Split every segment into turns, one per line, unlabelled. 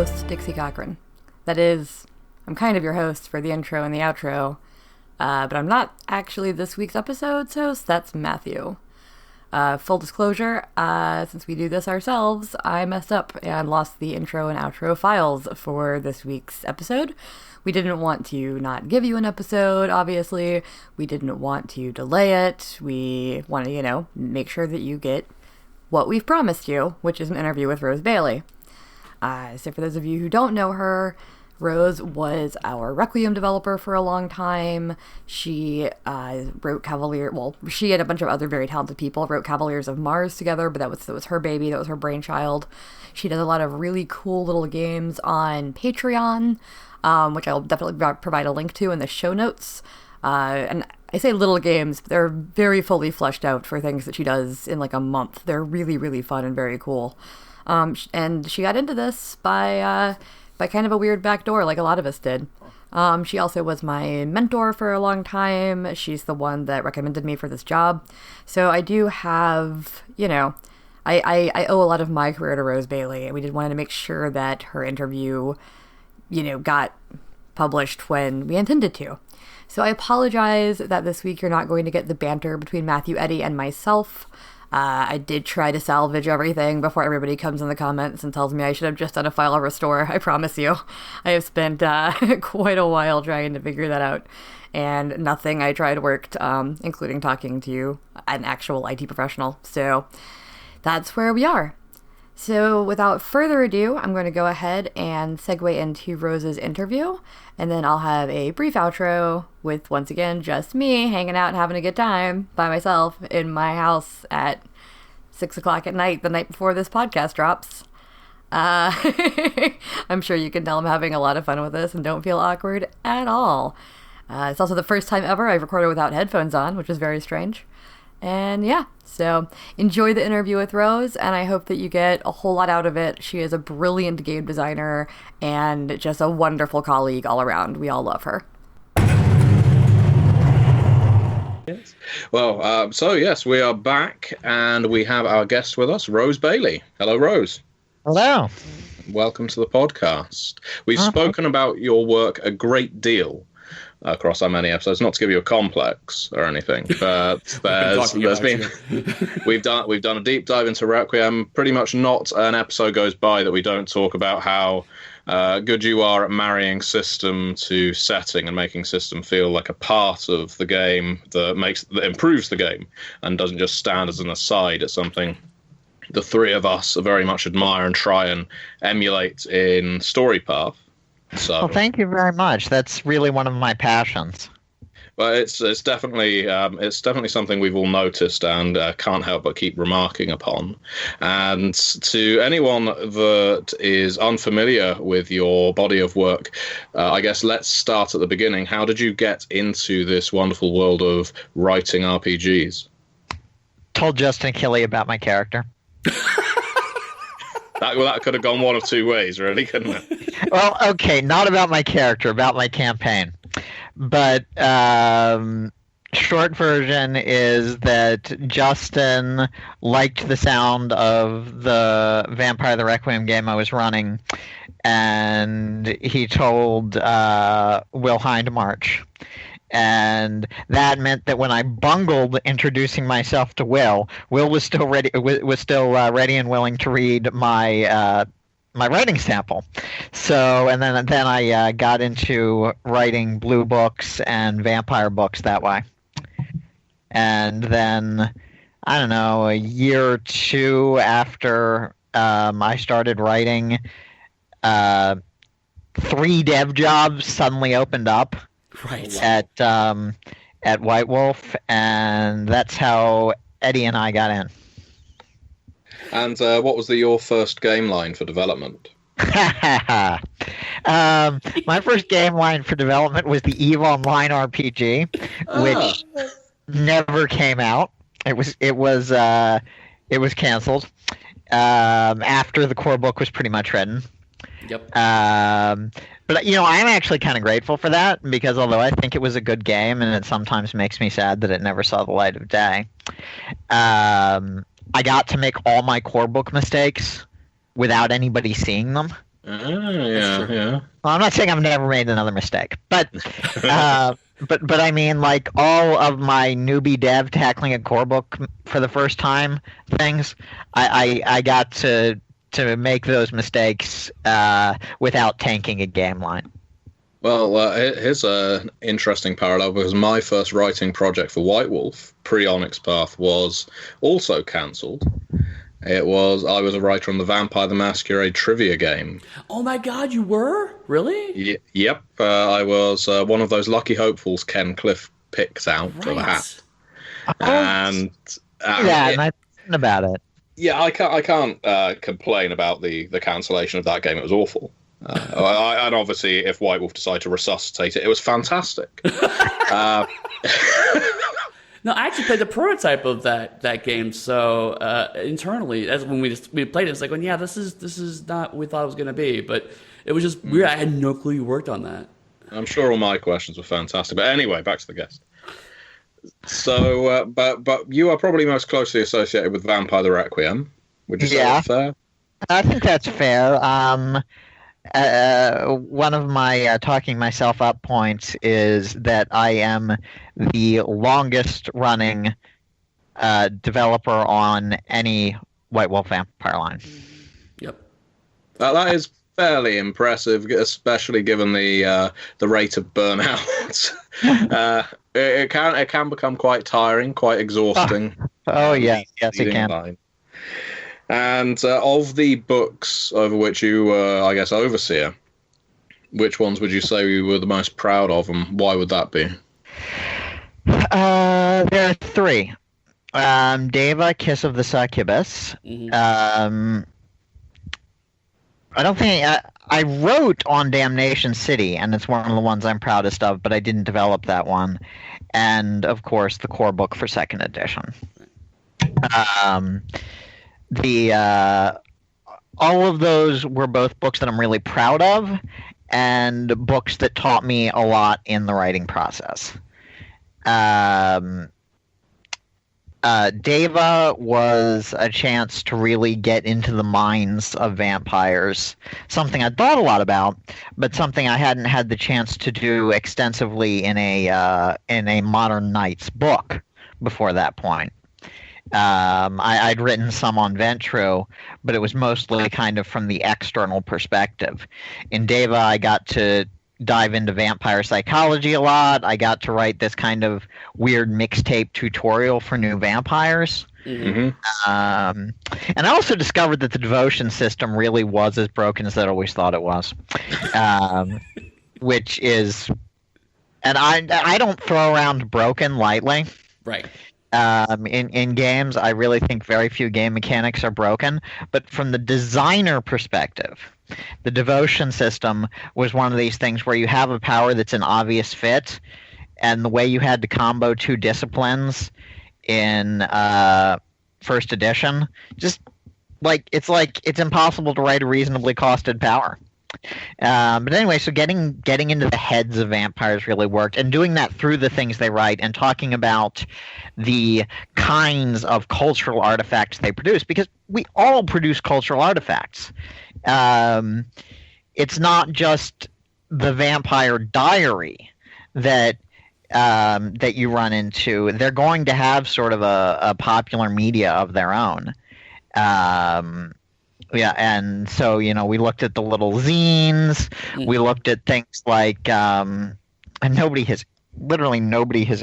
host, Dixie Cochran. That is, I'm kind of your host for the intro and the outro, but I'm not actually this week's episode's host. That's Matthew. Full disclosure, since we do this ourselves, I messed up and lost the intro and outro files for this week's episode. We didn't want to not give you an episode, obviously. We didn't want to delay it. We want to, make sure that you get what we've promised you, which is an interview with Rose Bailey. So for those of you who don't know her, Rose was our Requiem developer for a long time. She wrote she and a bunch of other very talented people wrote Cavaliers of Mars together, but that was her baby, that was her brainchild. She does a lot of really cool little games on Patreon, which I'll definitely provide a link to in the show notes. And I say little games, but they're very fully fleshed out for things that she does in like a month. They're really, really fun and very cool. And she got into this by kind of a weird back door, like a lot of us did. She also was my mentor for a long time. She's the one that recommended me for this job. So I do have, I owe a lot of my career to Rose Bailey, and we did want to make sure that her interview, got published when we intended to. So I apologize that this week you're not going to get the banter between Matthew, Eddy, and myself. I did try to salvage everything before everybody comes in the comments and tells me I should have just done a file restore. I promise you. I have spent quite a while trying to figure that out, and nothing I tried worked, including talking to an actual IT professional. So that's where we are. So without further ado, I'm going to go ahead and segue into Rose's interview, and then I'll have a brief outro with, once again, just me hanging out and having a good time by myself in my house at 6 o'clock at night, the night before this podcast drops. I'm sure you can tell I'm having a lot of fun with this and don't feel awkward at all. It's also the first time ever I've recorded without headphones on, which is very strange. And yeah, so enjoy the interview with Rose, and I hope that you get a whole lot out of it. She is a brilliant game designer and just a wonderful colleague all around. We all love her.
Yes. Well, so yes, we are back, and we have our guest with us, Rose Bailey. Hello, Rose.
Hello.
Welcome to the podcast. We've spoken about your work a great deal across our many episodes, not to give you a complex or anything, but we've done a deep dive into Requiem. Pretty much not an episode goes by that we don't talk about how good you are at marrying system to setting and making system feel like a part of the game that improves the game and doesn't just stand as an aside. It's something the three of us very much admire and try and emulate in Story Path. So,
well, thank you very much. That's really one of my passions.
Well, it's definitely something we've all noticed and can't help but keep remarking upon. And to anyone that is unfamiliar with your body of work, I guess let's start at the beginning. How did you get into this wonderful world of writing RPGs?
Told Justin Killey about my character.
That could have gone one of two ways, really, couldn't it?
Well, okay, not about my character, about my campaign. But short version is that Justin liked the sound of the Vampire the Requiem game I was running, and he told Will Hindmarch. And that meant that when I bungled introducing myself to Will was still ready and willing to read my my writing sample. So, and then I got into writing blue books and vampire books that way. And then, I don't know, a year or two after I started writing, 3 dev jobs suddenly opened up.
Right.
At White Wolf, and that's how Eddy and I got in.
And what was your first game line for development?
My first game line for development was the EVE Online RPG, which never came out. It was canceled after the core book was pretty much written.
Yep.
But, I'm actually kind of grateful for that, because although I think it was a good game, and it sometimes makes me sad that it never saw the light of day, I got to make all my core book mistakes without anybody seeing them.
Yeah.
Well, I'm not saying I've never made another mistake, but but I mean, like, all of my newbie dev tackling a core book for the first time things, I got to make those mistakes without tanking a game line.
Well, here's an interesting parallel, because my first writing project for White Wolf, pre-Onyx Path, was also cancelled. I was a writer on the Vampire the Masquerade trivia game.
Oh my God, you were? Really?
Yep. I was one of those lucky hopefuls Ken Cliff picks out of a hat. And
nice about it.
Yeah, I can't complain about the cancellation of that game. It was awful. And obviously, if White Wolf decided to resuscitate it, it was fantastic.
No, I actually played the prototype of that game. So internally, as when we played it, it's like, well, yeah, this is not what we thought it was going to be. But it was just weird. I had no clue you worked on that.
I'm sure all my questions were fantastic. But anyway, back to the guest. So, but you are probably most closely associated with Vampire the Requiem. Would you say that's fair?
I think that's fair. One of my talking myself up points is that I am the longest running developer on any White Wolf Vampire line.
Yep.
That is fairly impressive, especially given the rate of burnout. It can become quite tiring, quite exhausting.
Yes, it can.
And of the books over which you were, I guess, overseer, which ones would you say you were the most proud of, and why would that be?
There are three. Deva, Kiss of the Succubus.
Mm-hmm.
I don't think I wrote on Damnation City, and it's one of the ones I'm proudest of, but I didn't develop that one. And, of course, the core book for 2nd edition. All of those were both books that I'm really proud of, and books that taught me a lot in the writing process. Deva was a chance to really get into the minds of vampires, something I thought a lot about, but something I hadn't had the chance to do extensively in a Modern Knights book before that point. I'd written some on Ventru, but it was mostly kind of from the external perspective. In Deva, I got to dive into vampire psychology a lot. I got to write this kind of weird mixtape tutorial for new vampires.
Mm-hmm.
And I also discovered that the devotion system really was as broken as I'd always thought it was. Which is... And I don't throw around broken lightly.
Right.
In games, I really think very few game mechanics are broken. But from the designer perspective, the devotion system was one of these things where you have a power that's an obvious fit, and the way you had to combo two disciplines in 1st edition, just it's impossible to write a reasonably costed power. But anyway, so getting into the heads of vampires really worked, and doing that through the things they write and talking about the kinds of cultural artifacts they produce, because we all produce cultural artifacts. It's not just the vampire diary that you run into. They're going to have sort of a popular media of their own. Yeah, and so, we looked at the little zines. We looked at things like, and nobody has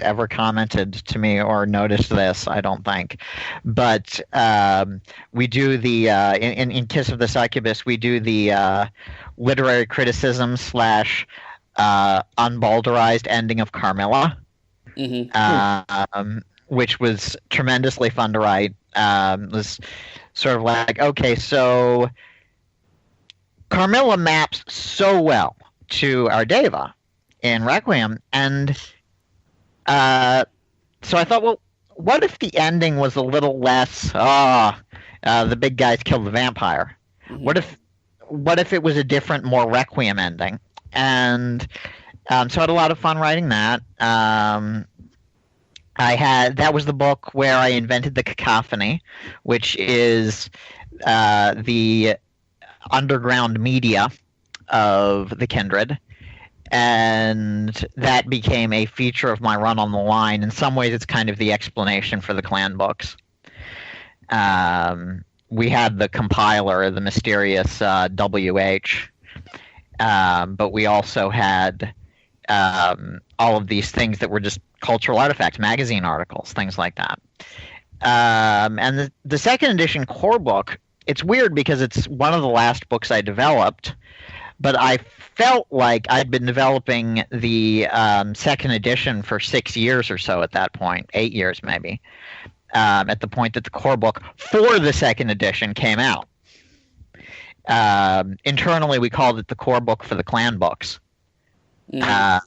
ever commented to me or noticed this, I don't think. But we do the, in Kiss of the Succubus, we do the literary criticism / unbalderized ending of Carmilla, which was tremendously fun to write. It was sort of like, okay, so Carmilla maps so well to our Deva in Requiem, and so I thought, well, what if the ending was a little less, the big guys killed the vampire? Mm-hmm. What if it was a different, more Requiem ending? And so I had a lot of fun writing that. That was the book where I invented the cacophony, which is the underground media of the Kindred, and that became a feature of my run on the line. In some ways, it's kind of the explanation for the clan books. We had the compiler, the mysterious WH, but we also had all of these things that were just cultural artifacts, magazine articles, things like that. And the second edition core book, it's weird because it's one of the last books I developed, but I felt like I'd been developing the second edition for 6 years or so at that point, 8 years maybe, at the point that the core book for the second edition came out. Internally, we called it the core book for the clan books. And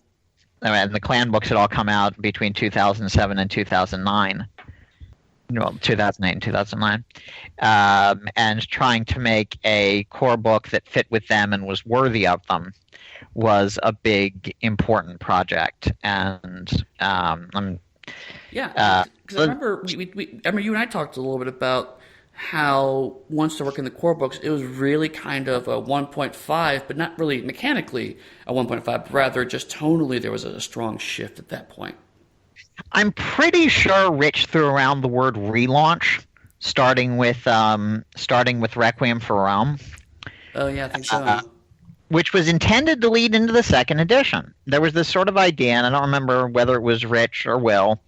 the clan books had all come out between 2007 and 2009. Well, 2008 and 2009. And trying to make a core book that fit with them and was worthy of them was a big, important project. And
because I remember I remember you and I talked a little bit about how once to work in the core books, it was really kind of a 1.5, but not really mechanically a 1.5, but rather just tonally there was a strong shift at that point.
I'm pretty sure Rich threw around the word relaunch, starting with Requiem for Rome.
Oh yeah, I think so.
Which was intended to lead into the second edition. There was this sort of idea, and I don't remember whether it was Rich or Will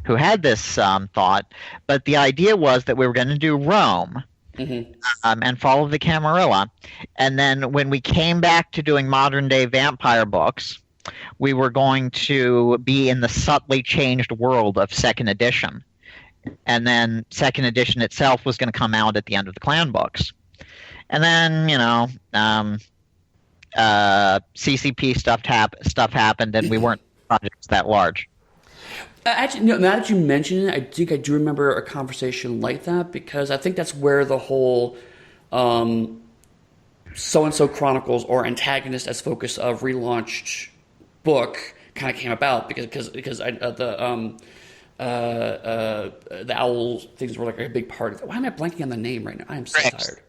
who had this thought, but the idea was that we were going to do Rome and follow the Camarilla. And then when we came back to doing modern-day vampire books, we were going to be in the subtly changed world of second edition. And then second edition itself was going to come out at the end of the clan books. And then, CCP stuff happened, and we weren't projects that large.
Actually, now that you mention it, I think I do remember a conversation like that, because I think that's where the whole so-and-so Chronicles or Antagonist as focus of relaunched book kind of came about, because the owl things were like a big part of it. Why am I blanking on the name right now? I am so tired.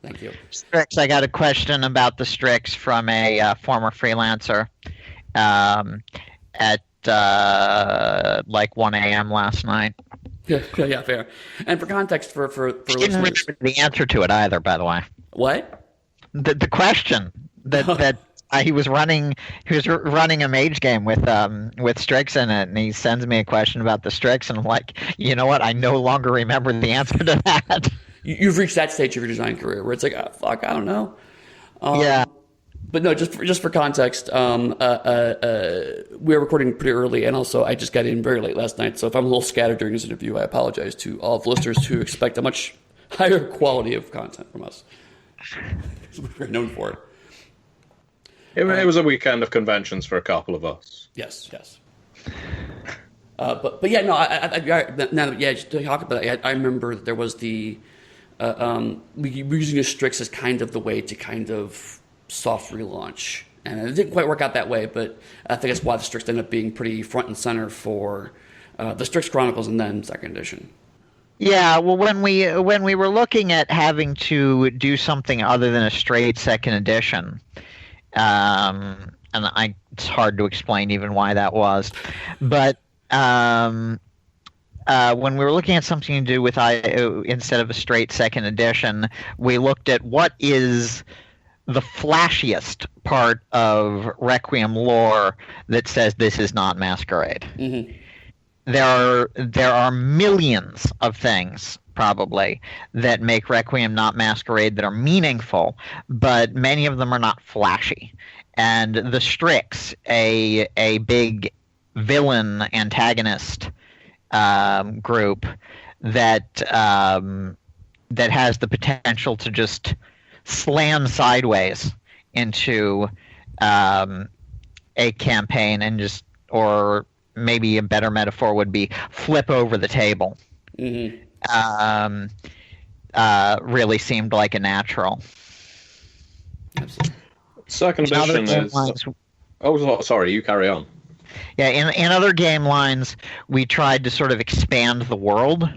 Thank you.
Strix, I got a question about the Strix from a former freelancer at like 1 a.m. last night.
Yeah, fair. And for context, for
I didn't remember the answer to it either, by the way.
What?
The question that he was running a mage game with Strix in it, and he sends me a question about the Strix, and I'm like, you know what? I no longer remember the answer to that.
You've reached that stage of your design career where it's like, oh, fuck, I don't know.
Yeah.
But no, just for context, we were recording pretty early, and also I just got in very late last night. So if I'm a little scattered during this interview, I apologize to all of listeners who expect a much higher quality of content from us. We're known for it.
It was a weekend of conventions for a couple of us.
Yes. But yeah, no. Just to talk about it, I remember there was the we were using a Strix as kind of the way to kind of soft relaunch, and it didn't quite work out that way. But I think that's why the Strix ended up being pretty front and center for the Strix Chronicles and then second edition.
Yeah, well, when we were looking at having to do something other than a straight second edition, and it's hard to explain even why that was, but when we were looking at something to do with instead of a straight second edition, we looked at what is the flashiest part of Requiem lore that says this is not Masquerade.
Mm-hmm.
There are millions of things probably that make Requiem not Masquerade that are meaningful, but many of them are not flashy. And the Strix, a big villain antagonist group that has the potential to just slam sideways into a campaign and just, or maybe a better metaphor would be flip over the table.
Mm-hmm.
Really seemed like a natural.
Absolutely.
Second edition is... Oh, sorry, you carry on.
Yeah, in other game lines, we tried to sort of expand the world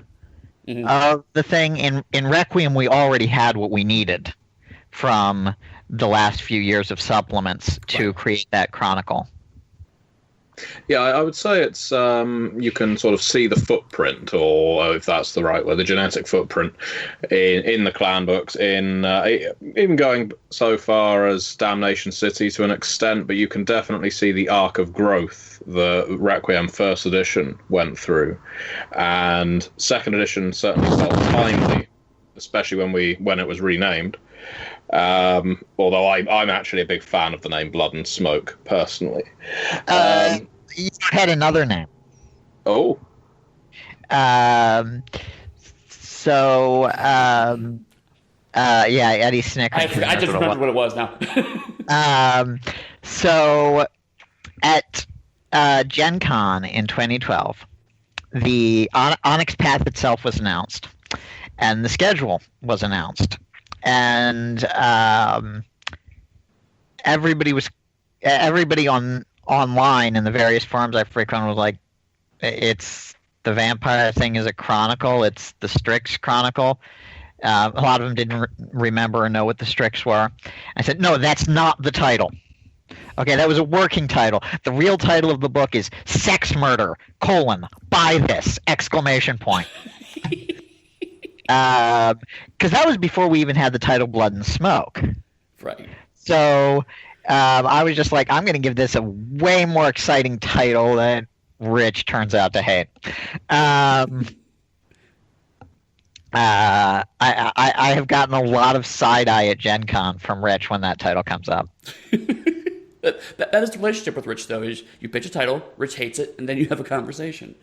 of the thing. In Requiem, we already had what we needed. from the last few years of supplements to create that chronicle.
Yeah, I would say it's you can sort of see the footprint, or if that's the right word, the genetic footprint in the clan books, in even going so far as Damnation City to an extent, but you can definitely see the arc of growth the Requiem first edition went through, and second edition certainly felt timely, especially when it was renamed. Although I'm actually a big fan of the name Blood and Smoke, personally.
You had another name.
Oh.
Yeah, Eddie Snickers.
I just remembered what it was now.
So at Gen Con in 2012, the Onyx Path itself was announced, and the schedule was announced. And everybody online in the various forums I frequent was like, it's the vampire thing is a chronicle, it's the Strix chronicle. A lot of them didn't remember or know what the Strix were. I said, no, that's not the title. Okay, that was a working title. The real title of the book is Sex Murder, buy this, ! Because that was before we even had the title Blood and Smoke.
Right.
So I was just like, I'm going to give this a way more exciting title that Rich turns out to hate. I have gotten a lot of side eye at Gen Con from Rich when that title comes up.
That is the relationship with Rich, though. Is you pitch a title, Rich hates it, and then you have a conversation.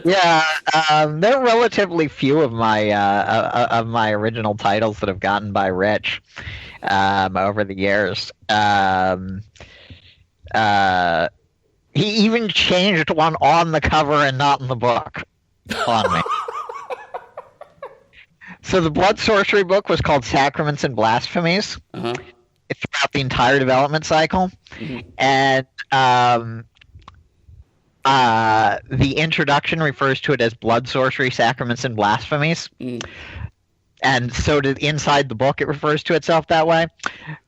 Yeah, there are relatively few of my original titles that have gotten by Rich over the years. He even changed one on the cover and not in the book on me. So the Blood Sorcery book was called Sacraments and Blasphemies.
Uh-huh.
Throughout the entire development cycle. Mm-hmm. And the introduction refers to it as Blood Sorcery, Sacraments, and Blasphemies. Mm. And so did inside the book, it refers to itself that way.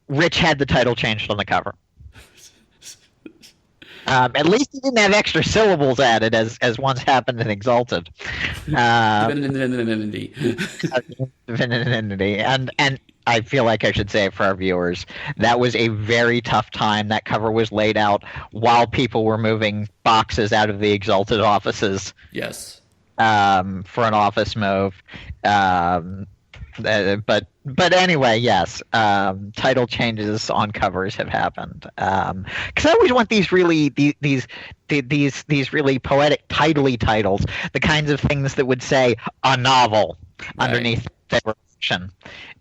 Rich had the title changed on the cover. At least he didn't have extra syllables added, as once happened in Exalted.
Divinity.
And I feel like I should say for our viewers, that was a very tough time. That cover was laid out while people were moving boxes out of the Exalted offices.
Yes.
For an office move. But anyway, yes. Title changes on covers have happened. Because I always want these really these really poetic, titly titles, the kinds of things that would say a novel underneath the description.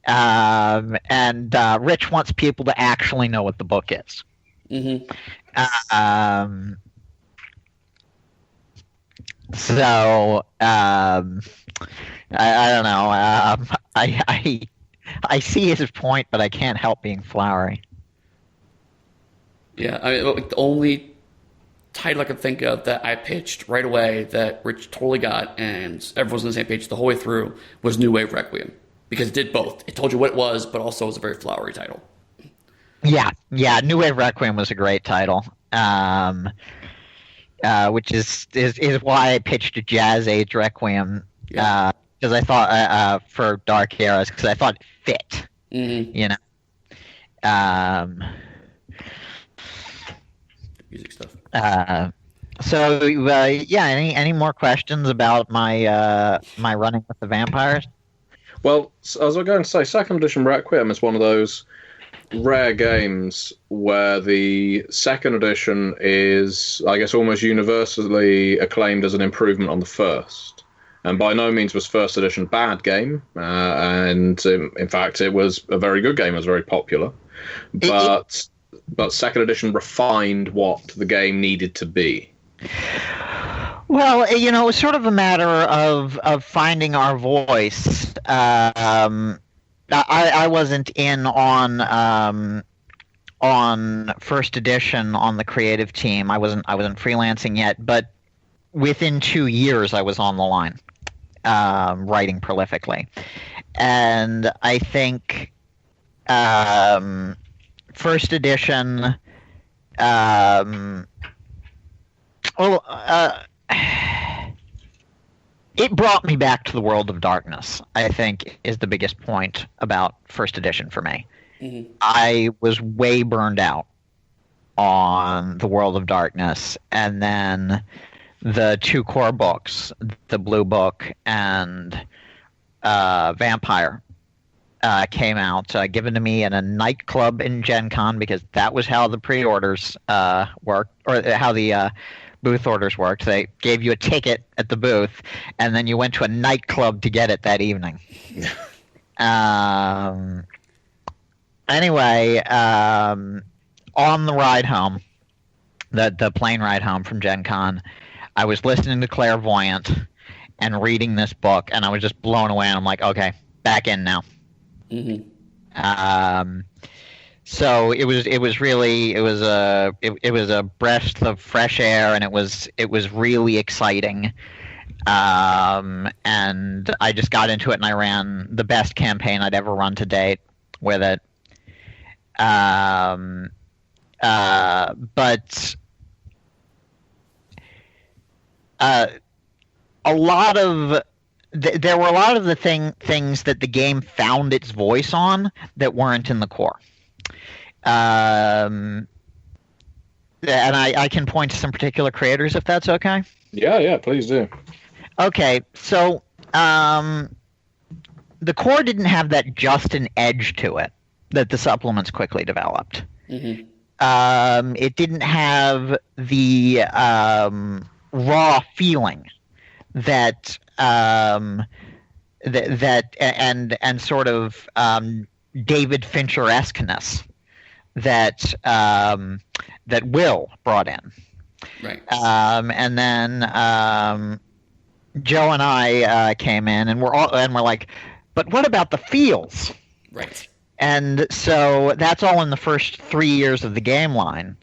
And Rich wants people to actually know what the book is.
Mm-hmm.
So I don't know. I see his point, but I can't help being flowery.
Yeah, I mean, the only title I could think of that I pitched right away that Rich totally got, and everyone's on the same page the whole way through, was New Wave Requiem. Because it did both. It told you what it was, but also was a very flowery title.
Yeah. New Wave Requiem was a great title, which is why I pitched a Jazz Age Requiem, because I thought for Dark Eras, because I thought it fit. Mm-hmm. You know.
Music stuff.
Any more questions about my my running with the vampires?
Well, as I was going to say, second edition Requiem is one of those rare games where the second edition is, I guess, almost universally acclaimed as an improvement on the first. And by no means was first edition a bad game. And in fact, it was a very good game. It was very popular. But second edition refined what the game needed to be.
Well, you know, it was sort of a matter of finding our voice. I wasn't in on first edition on the creative team. I wasn't freelancing yet, but within 2 years I was on the line, writing prolifically. And I think First edition. It brought me back to the World of Darkness, I think, is the biggest point about first edition for me. Mm-hmm. I was way burned out on the World of Darkness, and then the two core books, the Blue Book and Vampire, came out, given to me in a nightclub in Gen Con, because that was how the pre-orders worked, or how the booth orders worked. They gave you a ticket at the booth, and then you went to a nightclub to get it that evening. Anyway, on the ride home, the plane ride home from Gen Con, I was listening to Clairvoyant and reading this book, and I was just blown away, and I'm like, okay, back in now. Mm-hmm. So it was a breath of fresh air, and it was really exciting. And I just got into it, and I ran the best campaign I'd ever run to date with it. But there were a lot of the things that the game found its voice on that weren't in the core. And I can point to some particular creators if that's okay.
Yeah, please do.
Okay, so the core didn't have that just an edge to it that the supplements quickly developed. Mm-hmm. It didn't have the raw feeling that and sort of David Fincher-esqueness that Will brought in.
Right.
And then Joe and I came in, and we're like, but what about the feels?
Right.
And so that's all in the first 3 years of the game line.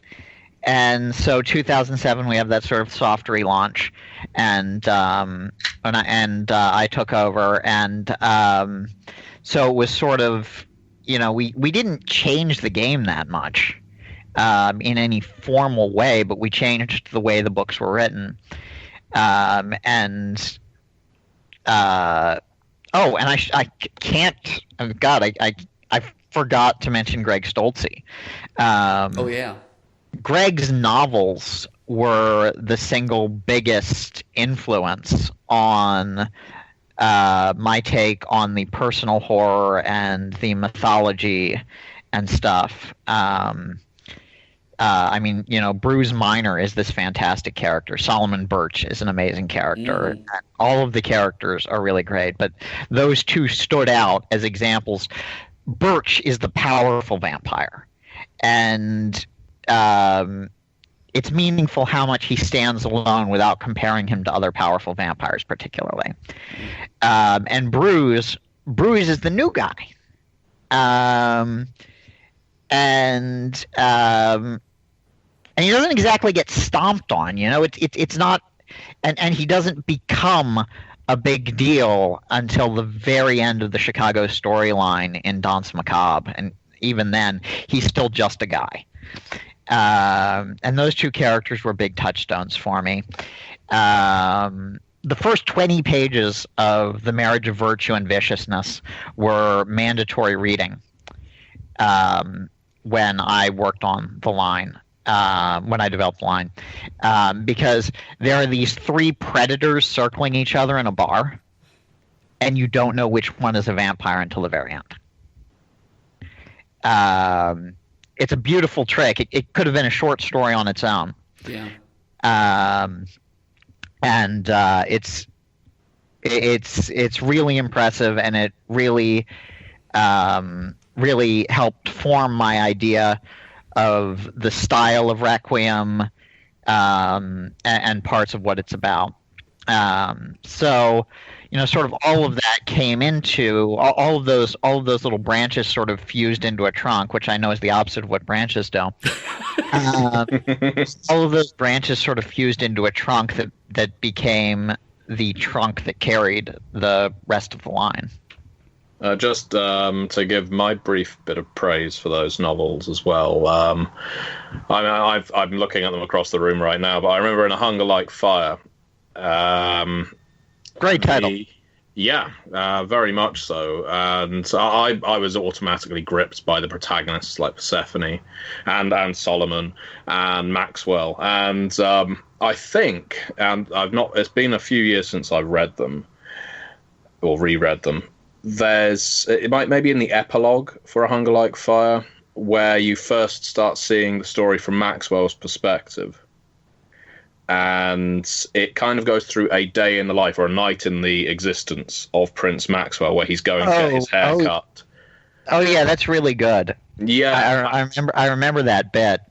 And so 2007, we have that sort of soft relaunch, and I took over, and so it was sort of, we didn't change the game that much in any formal way, but we changed the way the books were written, I forgot to mention Greg Stolze.
Oh yeah.
Greg's novels were the single biggest influence on my take on the personal horror and the mythology and stuff. Bruce Minor is this fantastic character. Solomon Birch is an amazing character. Mm. All of the characters are really great, but those two stood out as examples. Birch is the powerful vampire, and it's meaningful how much he stands alone without comparing him to other powerful vampires, particularly. And Bruce is the new guy, and he doesn't exactly get stomped on. It's not, and he doesn't become a big deal until the very end of the Chicago storyline in Danse Macabre, and even then, he's still just a guy. And those two characters were big touchstones for me. The first 20 pages of The Marriage of Virtue and Viciousness were mandatory reading when I worked on the line, when I developed the line, because there are these three predators circling each other in a bar, and you don't know which one is a vampire until the very end. It's a beautiful trick. It could have been a short story on its own.
Yeah.
It's really impressive, and it really helped form my idea of the style of Requiem and parts of what it's about. So, sort of all of that came into all of those little branches sort of fused into a trunk, which I know is the opposite of what branches do. All of those branches sort of fused into a trunk that became the trunk that carried the rest of the line.
Just to give my brief bit of praise for those novels as well. I'm looking at them across the room right now, but I remember in A Hunger Like Fire.
Great title.
Very much so. And I was automatically gripped by the protagonists like Persephone and Solomon and Maxwell. And I think, and it's been a few years since I've read them or reread them. It might maybe in the epilogue for A Hunger Like Fire, where you first start seeing the story from Maxwell's perspective. And it kind of goes through a day in the life or a night in the existence of Prince Maxwell, where he's going to get his hair cut.
Oh yeah, that's really good.
Yeah,
I remember that bit.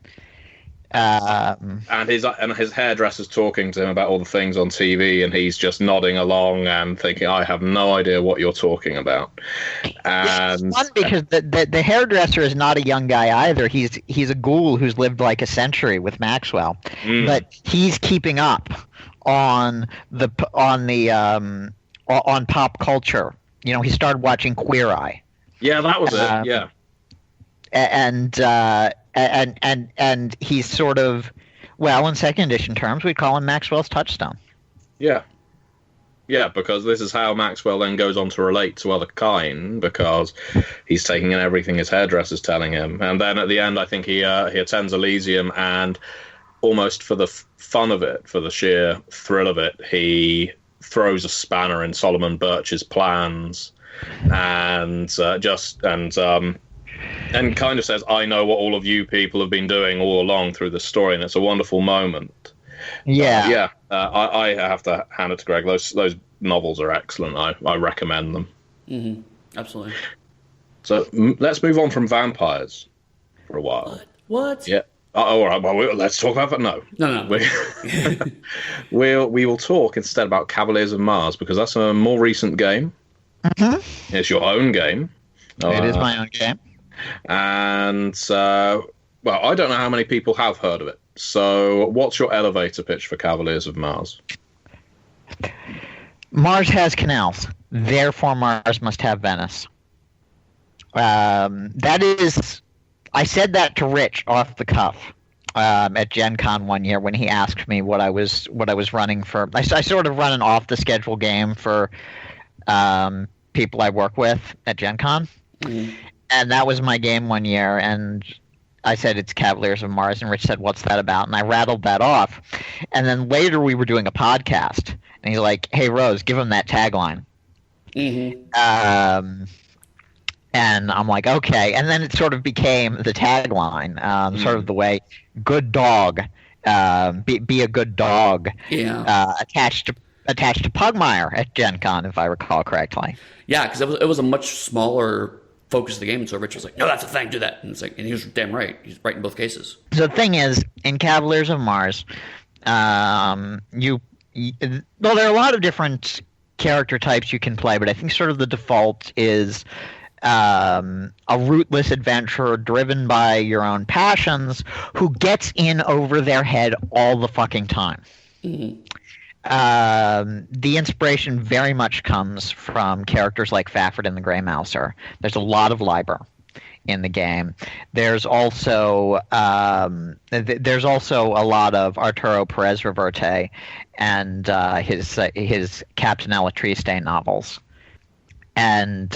And his hairdresser's talking to him about all the things on TV, and he's just nodding along and thinking, "I have no idea what you're talking about." And
it's fun because the hairdresser is not a young guy either. He's a ghoul who's lived like a century with Maxwell, but he's keeping up on pop culture. You know, he started watching Queer Eye.
Yeah, that was it. Yeah,
and he's sort of, well, in second edition terms, we'd call him Maxwell's touchstone.
Yeah, because this is how Maxwell then goes on to relate to other kind, because he's taking in everything his hairdresser's telling him. And then at the end, I think he attends Elysium, and almost for the fun of it, for the sheer thrill of it, he throws a spanner in Solomon Birch's plans, and kind of says, "I know what all of you people have been doing all along through the story," and it's a wonderful moment.
Yeah.
I have to hand it to Greg. Those novels are excellent. I recommend them.
Mm-hmm. Absolutely.
So let's move on from vampires for a while.
What?
Yeah. All right. Well, let's talk about that. No. We will talk instead about Cavaliers of Mars, because that's a more recent game. Mm-hmm. It's your own game.
It is my own game.
And, well, I don't know how many people have heard of it. So what's your elevator pitch for Cavaliers of Mars?
Mars has canals. Therefore, Mars must have Venice. That is... I said that to Rich off the cuff at Gen Con one year when he asked me what I was running for. I sort of run an off-the-schedule game for people I work with at Gen Con. Mm-hmm. And that was my game one year, and I said it's Cavaliers of Mars, and Rich said, "What's that about?" And I rattled that off. And then later we were doing a podcast, and he's like, "Hey, Rose, give him that tagline." Mm-hmm. And I'm like, okay. And then it sort of became the tagline, sort of the way good dog, be a good dog, attached to Pugmire at Gen Con, if I recall correctly.
Yeah, because it was a much smaller focus of the game, and so Rich was like, "No, that's a thing, do that." And it's like, and he was damn right. He's right in both cases.
So the thing is, in Cavaliers of Mars, there are a lot of different character types you can play, but I think sort of the default is a rootless adventurer driven by your own passions who gets in over their head all the fucking time. Mm-hmm. The inspiration very much comes from characters like Fafford and the Grey Mouser. There's a lot of Liber in the game. There's also a lot of Arturo Perez Reverte and his Captain Elatriste novels. And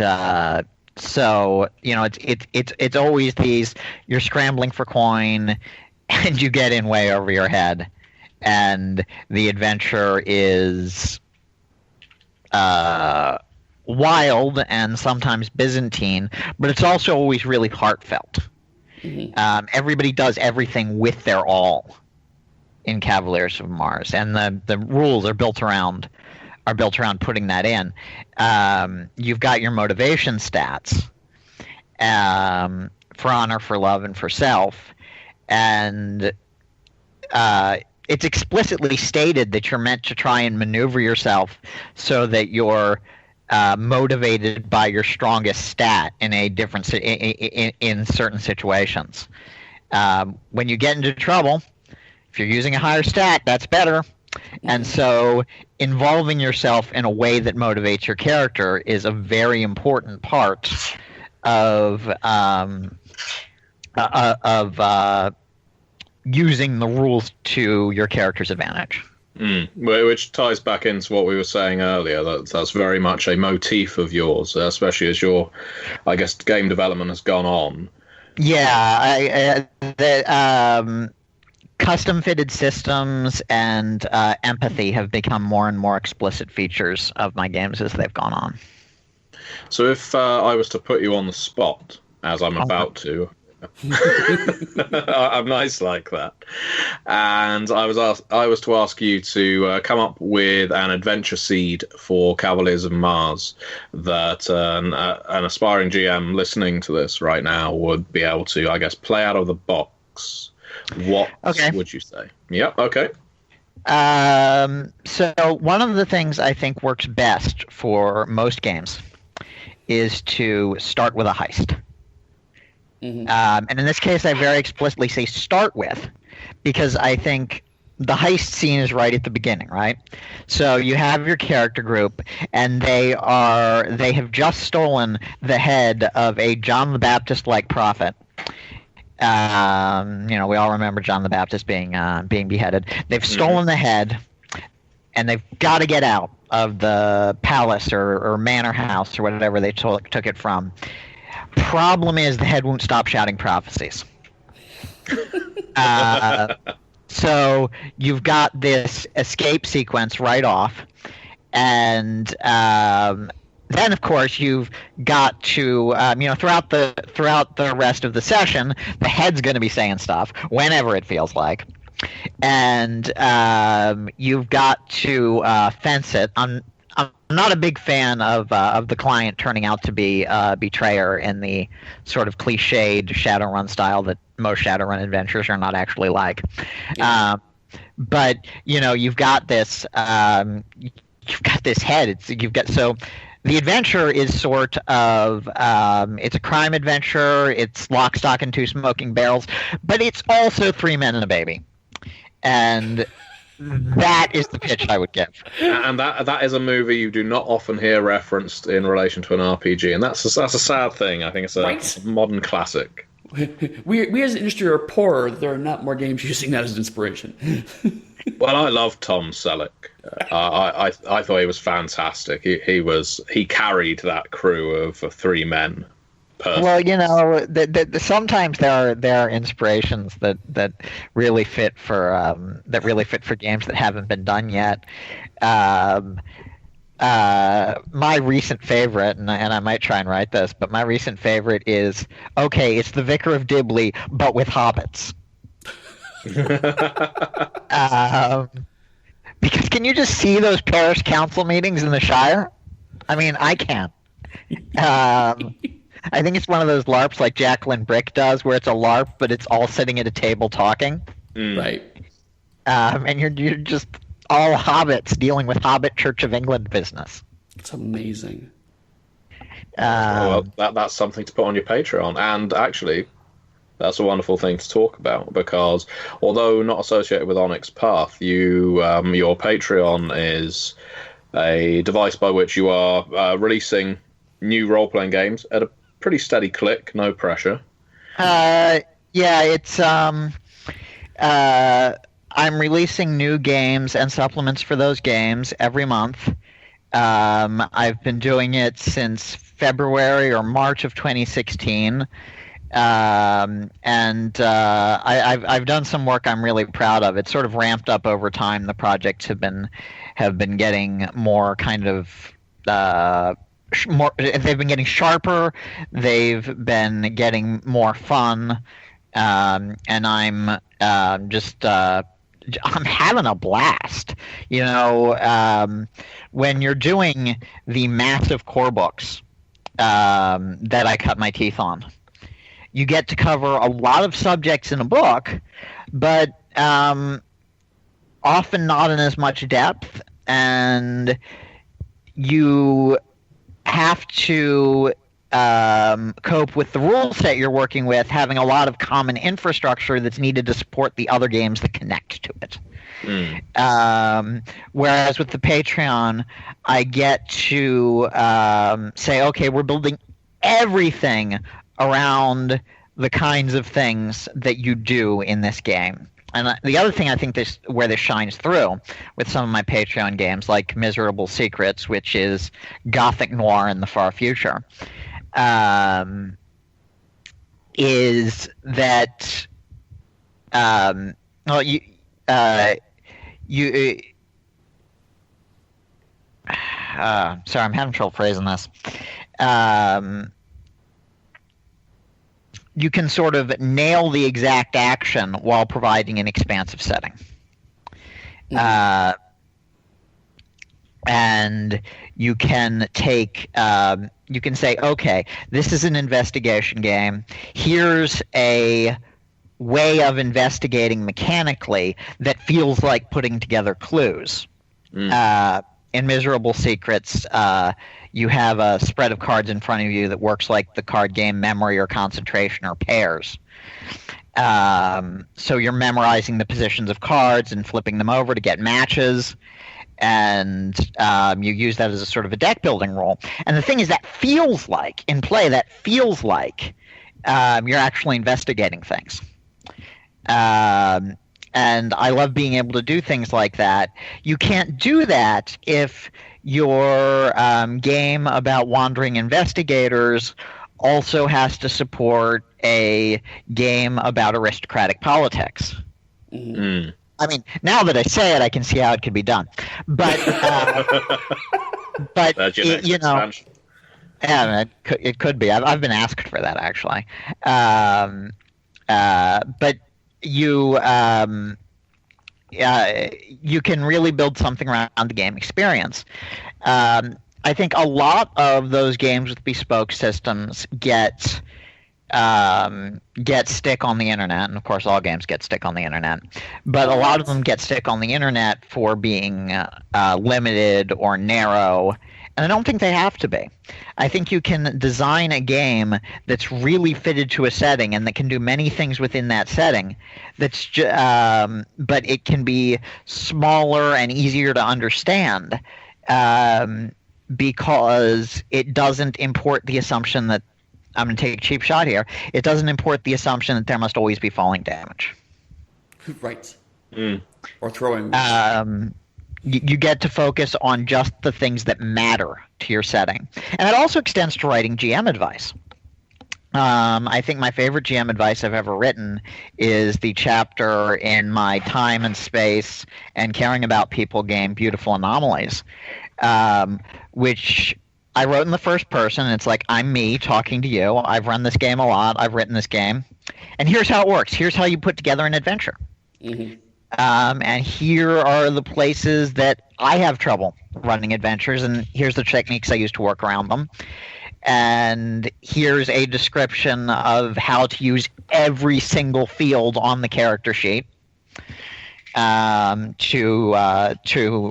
so, you know, it's always these, you're scrambling for coin and you get in way over your head. And the adventure is wild and sometimes Byzantine, but it's also always really heartfelt. Mm-hmm. Everybody does everything with their all in Cavaliers of Mars, and the rules are built around putting that in. You've got your motivation stats for honor, for love, and for self, and it's explicitly stated that you're meant to try and maneuver yourself so that you're motivated by your strongest stat in in certain situations. When you get into trouble, if you're using a higher stat, that's better. And so involving yourself in a way that motivates your character is a very important part of using the rules to your character's advantage.
Which ties back into what we were saying earlier. That's very much a motif of yours, especially as your, I guess, game development has gone on.
Yeah, custom-fitted systems and empathy have become more and more explicit features of my games as they've gone on.
So if I was to put you on the spot, as I'm about to, I'm nice like that, and I was to ask you to come up with an adventure seed for Cavaliers of Mars that an aspiring GM listening to this right now would be able to, I guess, play out of the box. What would you say? Yep. Okay.
So one of the things I think works best for most games is to start with a heist. Mm-hmm. And in this case, I very explicitly say start with, because I think the heist scene is right at the beginning, right? So you have your character group, and they have just stolen the head of a John the Baptist-like prophet. We all remember John the Baptist being beheaded. They've stolen the head, and they've got to get out of the palace or manor house or whatever they took it from. Problem is, the head won't stop shouting prophecies. So you've got this escape sequence right off, and then, of course, you've got to, throughout the rest of the session, the head's going to be saying stuff whenever it feels like, and you've got to fence it. I'm not a big fan of the client turning out to be a betrayer in the sort of cliched Shadowrun style that most Shadowrun adventures are not actually like. Yeah. But you've got this head. The adventure is sort of it's a crime adventure. It's lock, stock, and two smoking barrels, but it's also three men and a baby, and that is the pitch I would give.
And that is a movie you do not often hear referenced in relation to an RPG, and that's a sad thing. I think it's a modern classic.
We as an industry are poor. There are not more games using that as inspiration.
Well, I love Tom Selleck. I thought he was fantastic. He carried that crew of three men. Perfect.
Well, sometimes there are inspirations that really fit for games that haven't been done yet. My recent favorite, and I might try and write this, but my recent favorite is it's the Vicar of Dibley, but with hobbits. Because can you just see those parish council meetings in the Shire? I mean, I can. I think it's one of those LARPs like Jacqueline Brick does, where it's a LARP, but it's all sitting at a table talking.
Right.
And you're just all hobbits dealing with Hobbit Church of England business.
It's amazing.
That's something to put on your Patreon. And actually, that's a wonderful thing to talk about, because although not associated with Onyx Path, your Patreon is a device by which you are releasing new role-playing games at a pretty steady click, no pressure.
It's I'm releasing new games and supplements for those games every month. I've been doing it since February or March of 2016. I've done some work I'm really proud of. It's sort of ramped up over time. The projects have been getting more kind of they've been getting sharper. They've been getting more fun, and I'm I'm having a blast. When you're doing the massive core books that I cut my teeth on, you get to cover a lot of subjects in a book, but often not in as much depth, and you have to cope with the rule set you're working with having a lot of common infrastructure that's needed to support the other games that connect to it. Whereas with the Patreon, I get to say, okay, we're building everything around the kinds of things that you do in this game. And the other thing I think where this shines through with some of my Patreon games, like Miserable Secrets, which is gothic noir in the far future, is that sorry, I'm having trouble phrasing this. You can sort of nail the exact action while providing an expansive setting. And you can take, you can say, okay, this is an investigation game. Here's a way of investigating mechanically that feels like putting together clues. In Miserable Secrets, you have a spread of cards in front of you that works like the card game Memory or Concentration or Pairs. So you're memorizing the positions of cards and flipping them over to get matches, and you use that as a sort of a deck building role. And the thing is, that feels like, in play, that feels like you're actually investigating things. And I love being able to do things like that. You can't do that if your game about wandering investigators also has to support a game about aristocratic politics. I mean, now that I say it, I can see how it could be done. But, you know, yeah, it could be. I've been asked for that, actually. But you can really build something around the game experience. I think a lot of those games with bespoke systems get stick on the internet, and of course all games get stick on the internet, but a lot of them get stick on the internet for being limited or narrow, and I don't think they have to be. I think you can design a game that's really fitted to a setting and that can do many things within that setting, but it can be smaller and easier to understand because it doesn't import the assumption that, I'm going to take a cheap shot here, it doesn't import the assumption that there must always be falling damage.
Right. Or throwing.
You get to focus on just the things that matter to your setting. And it also extends to writing GM advice. I think my favorite GM advice I've ever written is the chapter in my Time and Space and Caring About People game, Beautiful Anomalies, which I wrote in the first person. It's like, I'm me talking to you. I've run this game a lot. I've written this game. And here's how it works. Here's how you put together an adventure. And here are the places that I have trouble running adventures, and here's the techniques I use to work around them. And here's a description of how to use every single field on the character sheet to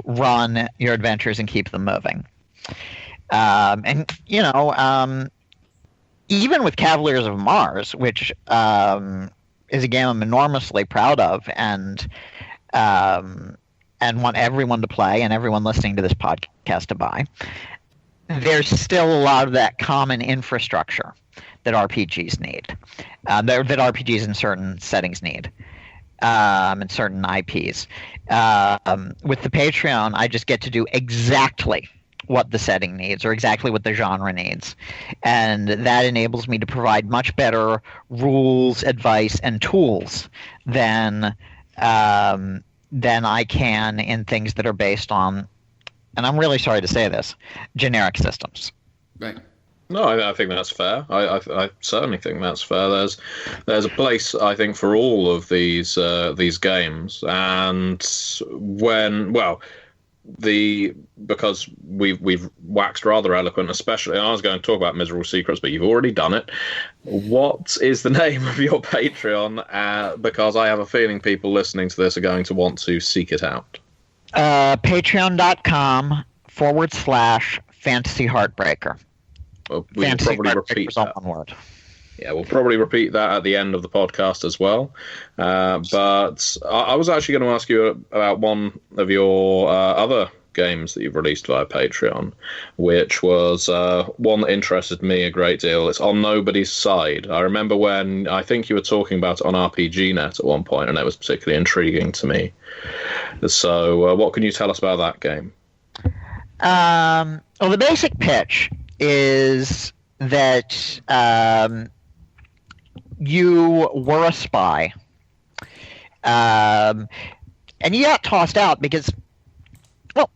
run your adventures and keep them moving. And, you know, even with Cavaliers of Mars, which is a game I'm enormously proud of and want everyone to play and everyone listening to this podcast to buy, there's still a lot of that common infrastructure that RPGs need, that RPGs in certain settings need, and certain IPs. With the Patreon, I just get to do exactly what the setting needs or exactly what the genre needs. And that enables me to provide much better rules, advice, and tools than I can in things that are based on, and I'm really sorry to say this, generic systems.
Right.
No, I think that's fair. I certainly think that's fair. There's a place, I think, for all of these games, and because we've waxed rather eloquent, especially, I was going to talk about Miserable Secrets, but you've already done it. What is the name of your Patreon? Because I have a feeling people listening to this are going to want to seek it out. Patreon.com/Fantasy Heartbreaker. we'll probably repeat that. Yeah, we'll probably repeat that at the end of the podcast as well. But I was actually going to ask you about one of your other games that you've released via Patreon, which was one that interested me a great deal. It's On Nobody's Side. I remember when I think you were talking about it on RPGNet at one point, and it was particularly intriguing to me. So what can you tell us about that game?
Well, the basic pitch is that you were a spy, and you got tossed out because, well,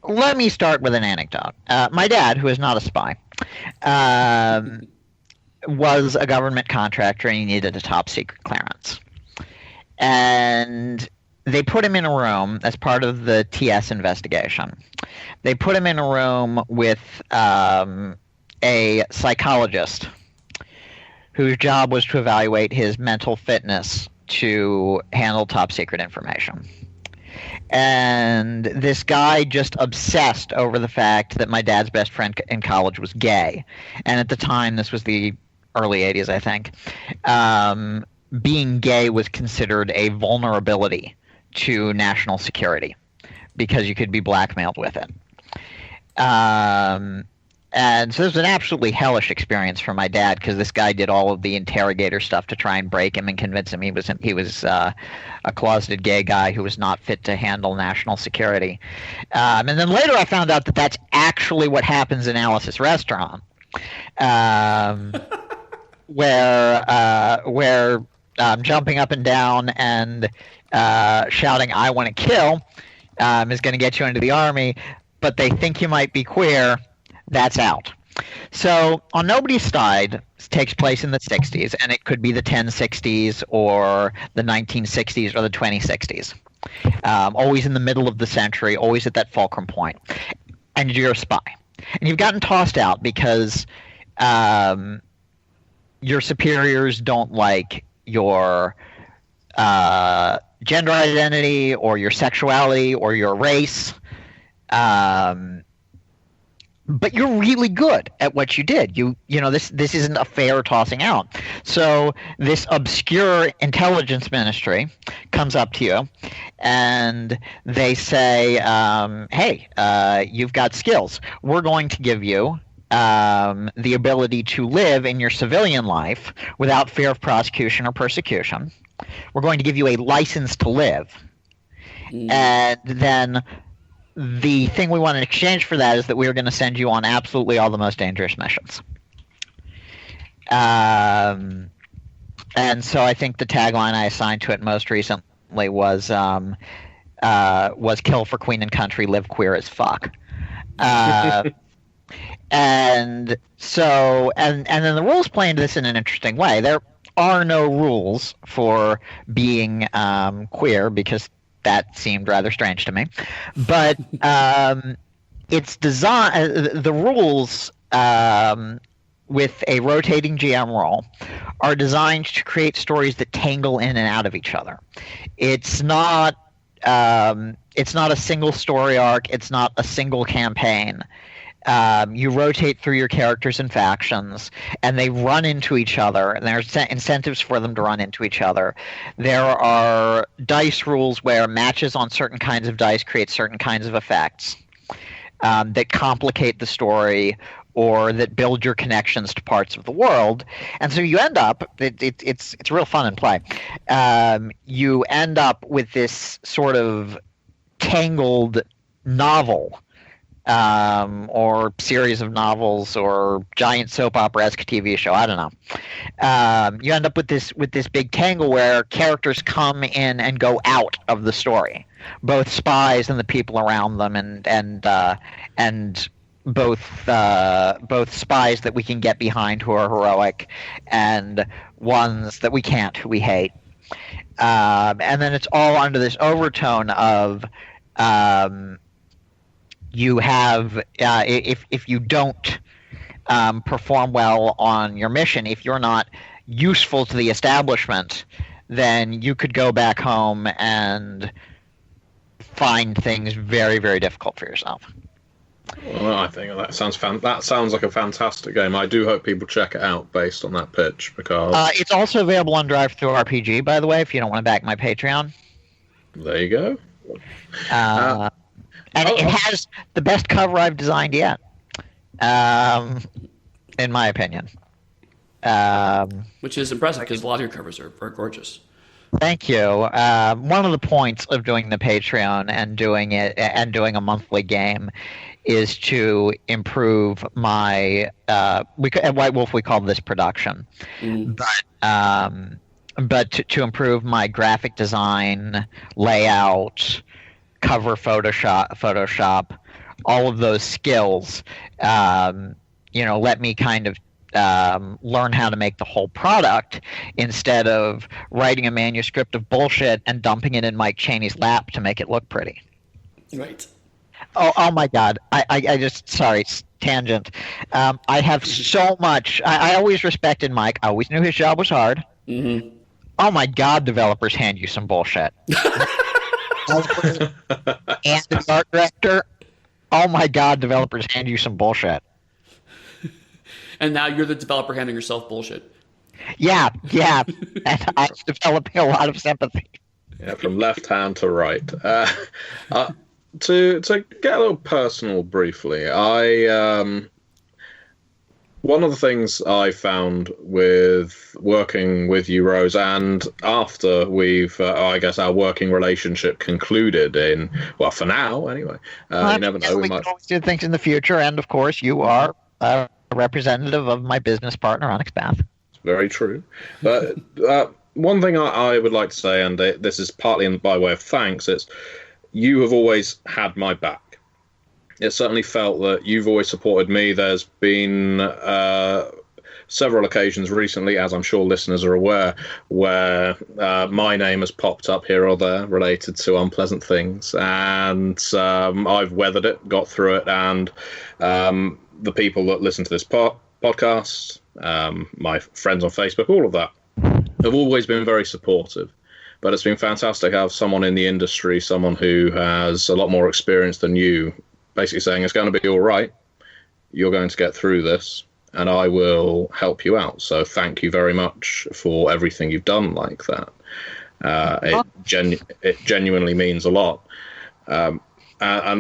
let me start with an anecdote. My dad, who is not a spy, was a government contractor and he needed a top secret clearance. And they put him in a room as part of the TS investigation. They put him in a room with a psychologist whose job was to evaluate his mental fitness to handle top secret information. And this guy just obsessed over the fact that my dad's best friend in college was gay. And at the time, this was the early 80s, I think, being gay was considered a vulnerability to national security because you could be blackmailed with it. And so this was an absolutely hellish experience for my dad because this guy did all of the interrogator stuff to try and break him and convince him he was a closeted gay guy who was not fit to handle national security. And then later I found out that that's actually what happens in Alice's restaurant, where jumping up and down and shouting "I want to kill" is going to get you into the army, but they think you might be queer. That's out. So On Nobody's Side takes place in the 60s, and it could be the 1060s or the 1960s or the 2060s. Always in the middle of the century, always at that fulcrum point. And you're a spy. And you've gotten tossed out because your superiors don't like your gender identity or your sexuality or your race. But you're really good at what you did. You know this isn't a fair tossing out. So this obscure intelligence ministry comes up to you, and they say, "Hey, you've got skills. We're going to give you the ability to live in your civilian life without fear of prosecution or persecution. We're going to give you a license to live, and then." The thing we want in exchange for that is that we're going to send you on absolutely all the most dangerous missions. And so I think the tagline I assigned to it most recently was "Kill for Queen and Country, live queer as fuck." And so and then the rules play into this in an interesting way. There are no rules for being queer because that seemed rather strange to me, but it's designed. The rules with a rotating GM role are designed to create stories that tangle in and out of each other. It's not a single story arc. It's not a single campaign. You rotate through your characters and factions, and they run into each other, and there's incentives for them to run into each other. There are dice rules where matches on certain kinds of dice create certain kinds of effects that complicate the story or that build your connections to parts of the world. And so you end up, it's real fun in play. You end up with this sort of tangled novel, or series of novels, or giant soap opera-esque TV show. I don't know. You end up with this big tangle where characters come in and go out of the story, both spies and the people around them, and both spies that we can get behind who are heroic, and ones that we can't, who we hate. And then it's all under this overtone of you have if you don't perform well on your mission, if you're not useful to the establishment, then you could go back home and find things very, very difficult for yourself.
Well, I think that sounds like a fantastic game. I do hope people check it out based on that pitch, because
it's also available on Drive-Thru RPG, by the way, if you don't want to back my Patreon.
There you go.
And it has the best cover I've designed yet, in my opinion.
Which is impressive, because a lot of your covers are gorgeous.
Thank you. One of the points of doing the Patreon and doing a monthly game is to improve my. At White Wolf we call this production, but to improve my graphic design, layout, cover Photoshop, all of those skills. Let me kind of learn how to make the whole product instead of writing a manuscript of bullshit and dumping it in Mike Chaney's lap to make it look pretty.
Right.
Oh my God. I just, sorry, tangent. I have so much. I always respected Mike. I always knew his job was hard.
Mm-hmm.
Oh my God, developers hand you some bullshit. And the art director, oh my God, developers hand you some bullshit.
And now you're the developer handing yourself bullshit.
Yeah. And I'm developing a lot of sympathy.
Yeah, from left hand to right. To get a little personal briefly, one of the things I found with working with you, Rose, and after we've, I guess, our working relationship concluded for now anyway. You never know.
We can always do things in the future, and of course, you are a representative of my business partner, Onyx Path.
It's very true. But one thing I would like to say, and this is partly by way of thanks, is you have always had my back. It certainly felt that you've always supported me. There's been several occasions recently, as I'm sure listeners are aware, where my name has popped up here or there related to unpleasant things. And I've weathered it, got through it, and the people that listen to this podcast, my friends on Facebook, all of that, have always been very supportive. But it's been fantastic to have someone in the industry, someone who has a lot more experience than you, basically saying it's going to be all right, you're going to get through this, and I will help you out. So thank you very much for everything you've done like that. It genuinely means a lot. And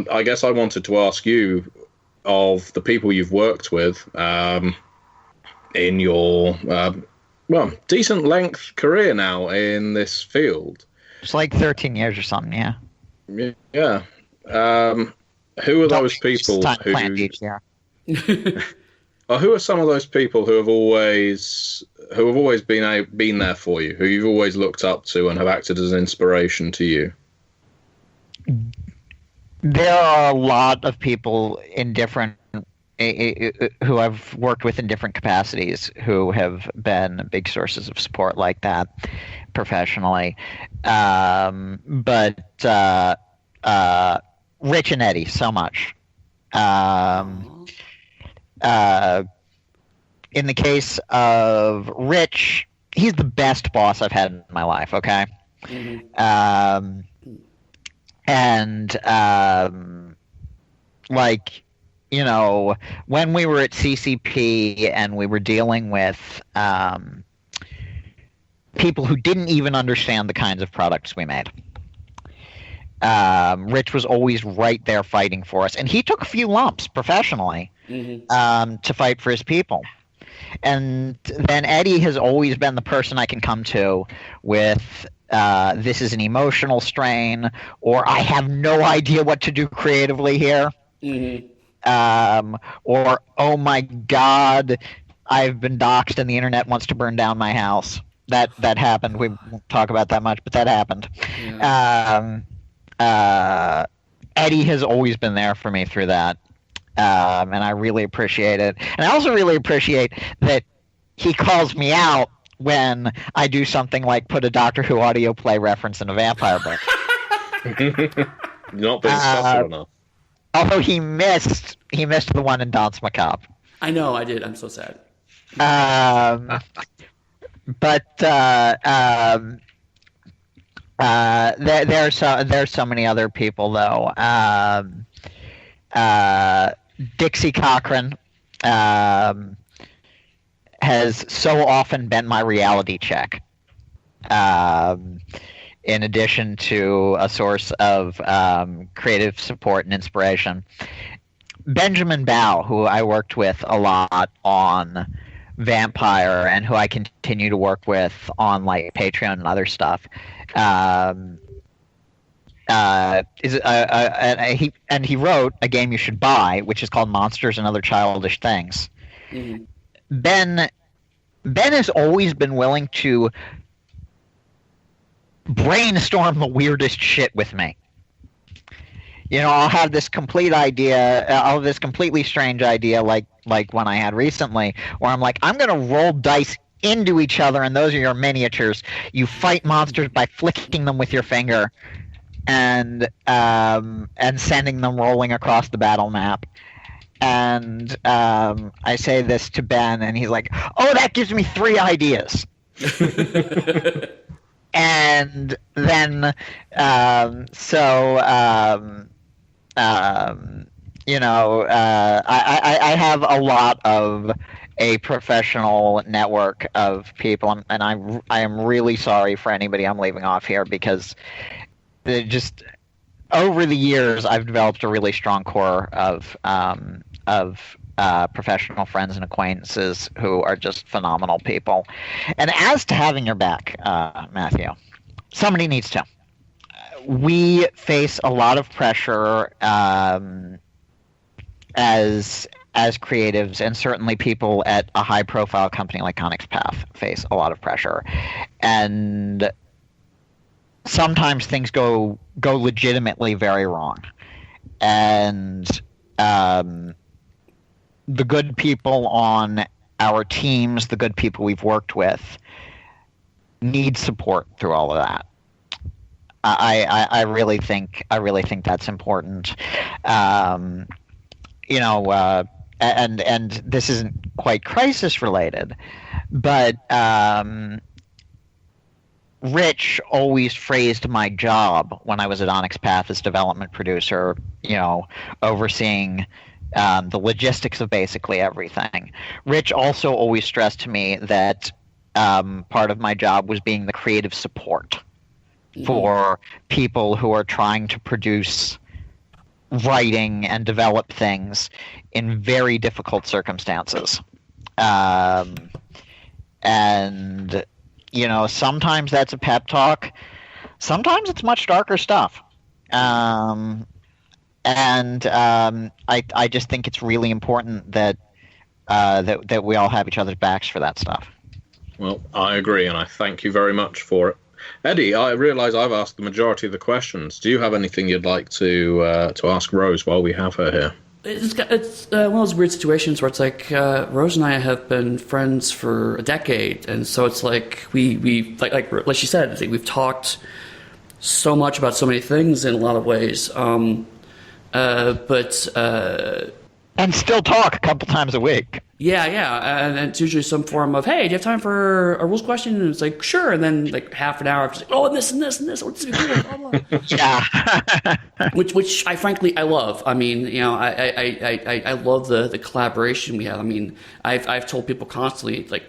I guess I wanted to ask you, of the people you've worked with in your decent length career now in this field.
It's like 13 years or something, yeah.
Yeah. Who are those people who... who are some of those people who have always been there for you, who you've always looked up to and have acted as an inspiration to you?
There are a lot of people in different who I've worked with in different capacities who have been big sources of support like that professionally. But Rich and Eddy, so much. In the case of Rich, he's the best boss I've had in my life, okay? Mm-hmm. When we were at CCP and we were dealing with people who didn't even understand the kinds of products we made, Rich was always right there fighting for us. And he took a few lumps professionally to fight for his people. And then Eddy has always been the person I can come to with this is an emotional strain, or I have no idea what to do creatively here. Mm-hmm. Or, oh my God, I've been doxxed and the internet wants to burn down my house. That happened. We won't talk about that much, but that happened. Yeah. Eddy has always been there for me through that. And I really appreciate it. And I also really appreciate that he calls me out when I do something like put a Doctor Who audio play reference in a vampire book.
Not being subtle enough.
Although he missed the one in Danse Macabre.
I know, I did. I'm so sad.
But there's so many other people though. Dixie Cochran has so often been my reality check. In addition to a source of creative support and inspiration. Benjamin Bao, who I worked with a lot on Vampire and who I continue to work with on like Patreon and other stuff, he wrote a game you should buy, which is called Monsters and Other Childish Things. Mm-hmm. Ben has always been willing to brainstorm the weirdest shit with me. I'll have this complete idea, I'll have this completely strange idea like one I had recently, where I'm like, I'm going to roll dice into each other, and those are your miniatures. You fight monsters by flicking them with your finger and sending them rolling across the battle map. And I say this to Ben, and he's like, oh, that gives me 3 ideas. And then, I have a lot of a professional network of people, and I am really sorry for anybody I'm leaving off here, because just over the years I've developed a really strong core of professional friends and acquaintances who are just phenomenal people. And as to having your back, Matthew, somebody needs to. We face a lot of pressure as creatives, and certainly people at a high-profile company like Onyx Path face a lot of pressure. And sometimes things go legitimately very wrong. And the good people on our teams, the good people we've worked with, need support through all of that. I really think that's important. And this isn't quite crisis related, but Rich always phrased my job when I was at Onyx Path as development producer, overseeing the logistics of basically everything. Rich also always stressed to me that part of my job was being the creative support for people who are trying to produce writing and develop things in very difficult circumstances. And, sometimes that's a pep talk. Sometimes it's much darker stuff. I just think it's really important that we all have each other's backs for that stuff.
Well, I agree, and I thank you very much for it. Eddie, I realise I've asked the majority of the questions. Do you have anything you'd like to ask Rose while we have her here?
It's one of those weird situations where it's like Rose and I have been friends for a decade, and so it's like we like she said, I think we've talked so much about so many things in a lot of ways.
And still talk a couple times a week.
Yeah, and it's usually some form of, hey, do you have time for a rules question? And it's like, sure. And then like half an hour of just like, oh, and this and this and this. Oh, this is cool, blah, blah.
Yeah.
which I frankly I love. I mean, I love the collaboration we have. I mean, I've told people constantly, like,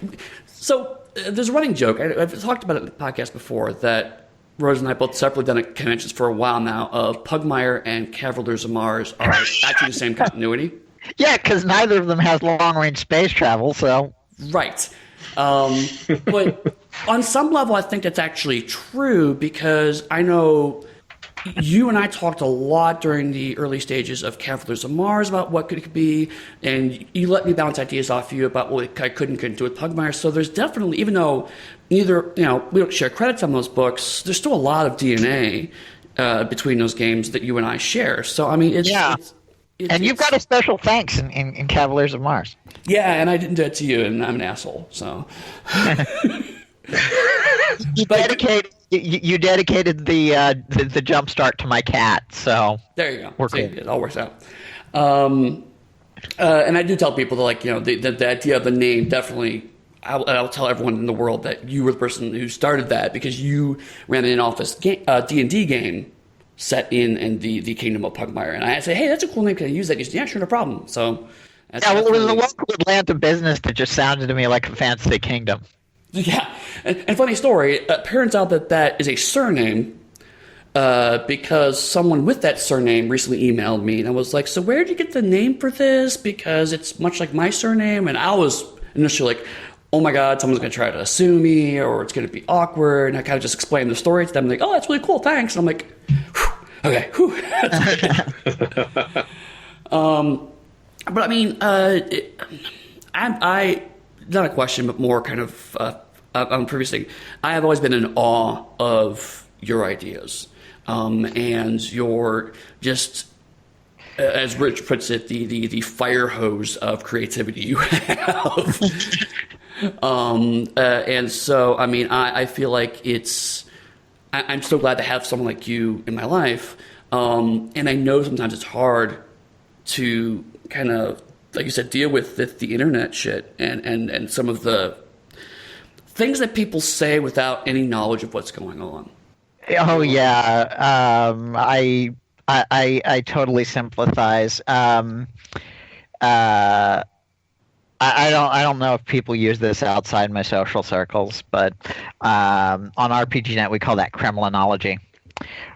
so there's a running joke. I've talked about it in the podcast before that Rose and I both separately done at conventions for a while now of Pugmire and Cavaliers of Mars are actually the same continuity.
Yeah, because neither of them has long-range space travel, so...
Right. But on some level, I think that's actually true, because I know you and I talked a lot during the early stages of Cavaliers of Mars about what it could be, and you let me bounce ideas off you about what I couldn't do with Pugmire. So there's definitely, even though neither, we don't share credits on those books, there's still a lot of DNA between those games that you and I share. So, I mean,
and you've got a special thanks in Cavaliers of Mars.
Yeah, and I didn't do it to you, and I'm an asshole, so...
You dedicated the jump start to my cat, so...
There you go. It all works out. And I do tell people that, like, the idea of the name definitely... I'll tell everyone in the world that you were the person who started that, because you ran an in-office D&D game set in the kingdom of Pugmire. And I say, hey, that's a cool name. Can I use that? He said, yeah, sure, no problem. So
yeah, well, it was a local Atlanta business that just sounded to me like a fancy kingdom.
Yeah, and funny story, turns out that is a surname because someone with that surname recently emailed me, and I was like, so where did you get the name for this? Because it's much like my surname, and I was initially like, oh my god, someone's going to try to sue me, or it's going to be awkward, and I kind of just explained the story to them, like, oh, that's really cool, thanks, and I'm like, whew, okay, whew. But I mean, I not a question, but more kind of on previous thing. I have always been in awe of your ideas, and your just, as Rich puts it, the fire hose of creativity you have. And so, I mean, I feel like I'm so glad to have someone like you in my life, and I know sometimes it's hard to kind of, like you said, deal with the internet shit and some of the things that people say without any knowledge of what's going on.
Oh yeah, I totally sympathize. I don't know if people use this outside my social circles, but on RPGNet we call that Kremlinology.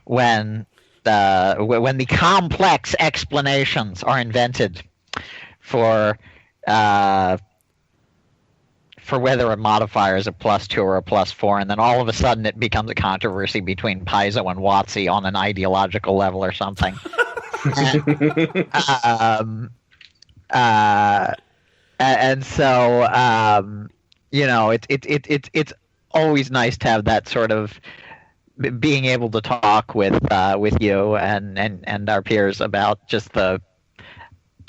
When the complex explanations are invented for whether a modifier is a +2 or a +4, and then all of a sudden it becomes a controversy between Paizo and WotC on an ideological level or something. And so you know, it's always nice to have that sort of being able to talk with you and our peers about just I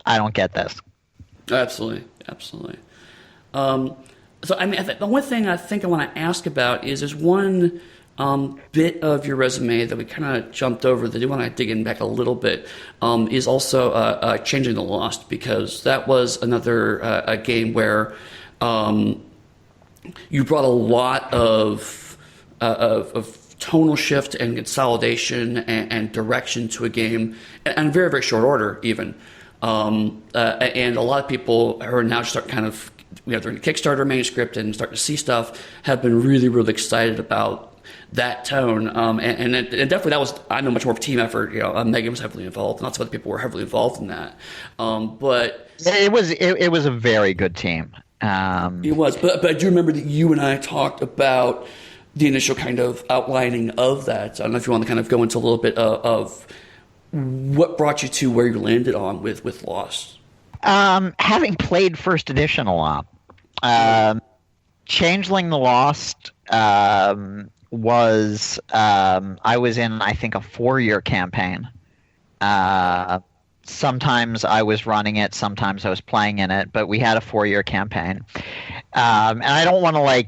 don't get this.
Absolutely. So I mean, the one thing I think I want to ask about is there's one bit of your resume that we kind of jumped over that I do want to dig in back a little bit, is also Changing the Lost, because that was another a game where you brought a lot of tonal shift and consolidation and direction to a game, and very, very short order even. And a lot of people who are now start kind of, they're in the Kickstarter manuscript and starting to see stuff, have been really, really excited about that tone. And definitely that was, I know, much more of a team effort. Megan was heavily involved, and lots of other people were heavily involved in that. But
it was a very good team.
It was, but I do remember that you and I talked about the initial kind of outlining of that. I don't know if you want to kind of go into a little bit of what brought you to where you landed on with Lost.
Having played first edition a lot, Changeling the Lost was I was in, I think, a 4-year campaign. Sometimes I was running it, sometimes I was playing in it, but we had a 4-year campaign. And I don't want to I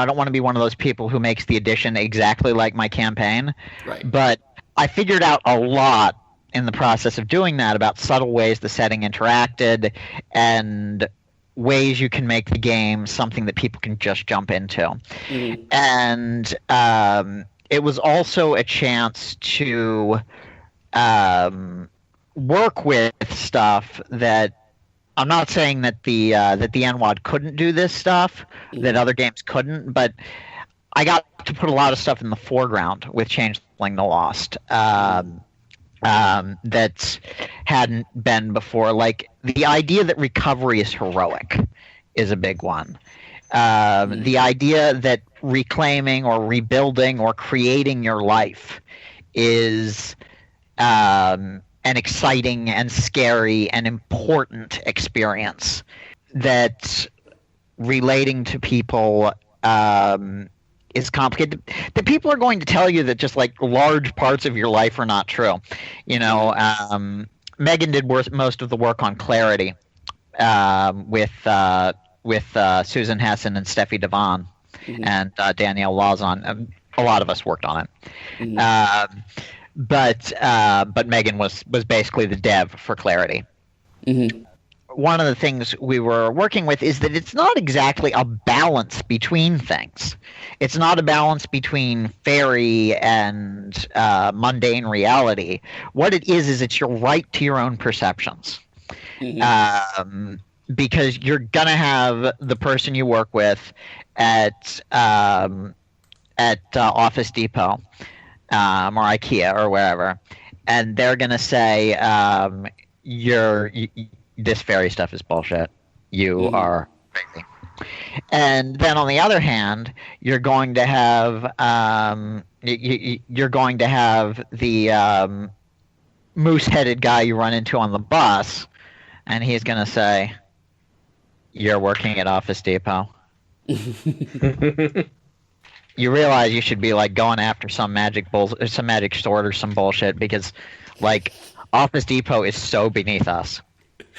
don't want to be one of those people who makes the edition exactly like my campaign.
Right.
But I figured out a lot in the process of doing that about subtle ways the setting interacted and ways you can make the game something that people can just jump into. Mm-hmm. And it was also a chance to work with stuff that, I'm not saying that the NWAD couldn't do this stuff, that other games couldn't, but I got to put a lot of stuff in the foreground with Changeling the Lost that hadn't been before. Like the idea that recovery is heroic is a big one. The idea that reclaiming or rebuilding or creating your life is an exciting and scary and important experience that relating to people is complicated. The people are going to tell you that just like large parts of your life are not true. Megan did most of the work on clarity with Susan Hessen and Steffi Devon and Danielle Lawson. A lot of us worked on it. But Megan was basically the dev for clarity. one of the things we were working with is that it's not exactly a balance between things. It's not a balance between fairy and mundane reality. What it is it's your right to your own perceptions. Mm-hmm. Because you're going to have the person you work with at Office Depot or IKEA or wherever, and they're going to say, this fairy stuff is bullshit. You are crazy. And then on the other hand, you're going to have the moose-headed guy you run into on the bus, and he's going to say, "You're working at Office Depot." You realize you should be like going after some magic sword or some bullshit, because like Office Depot is so beneath us.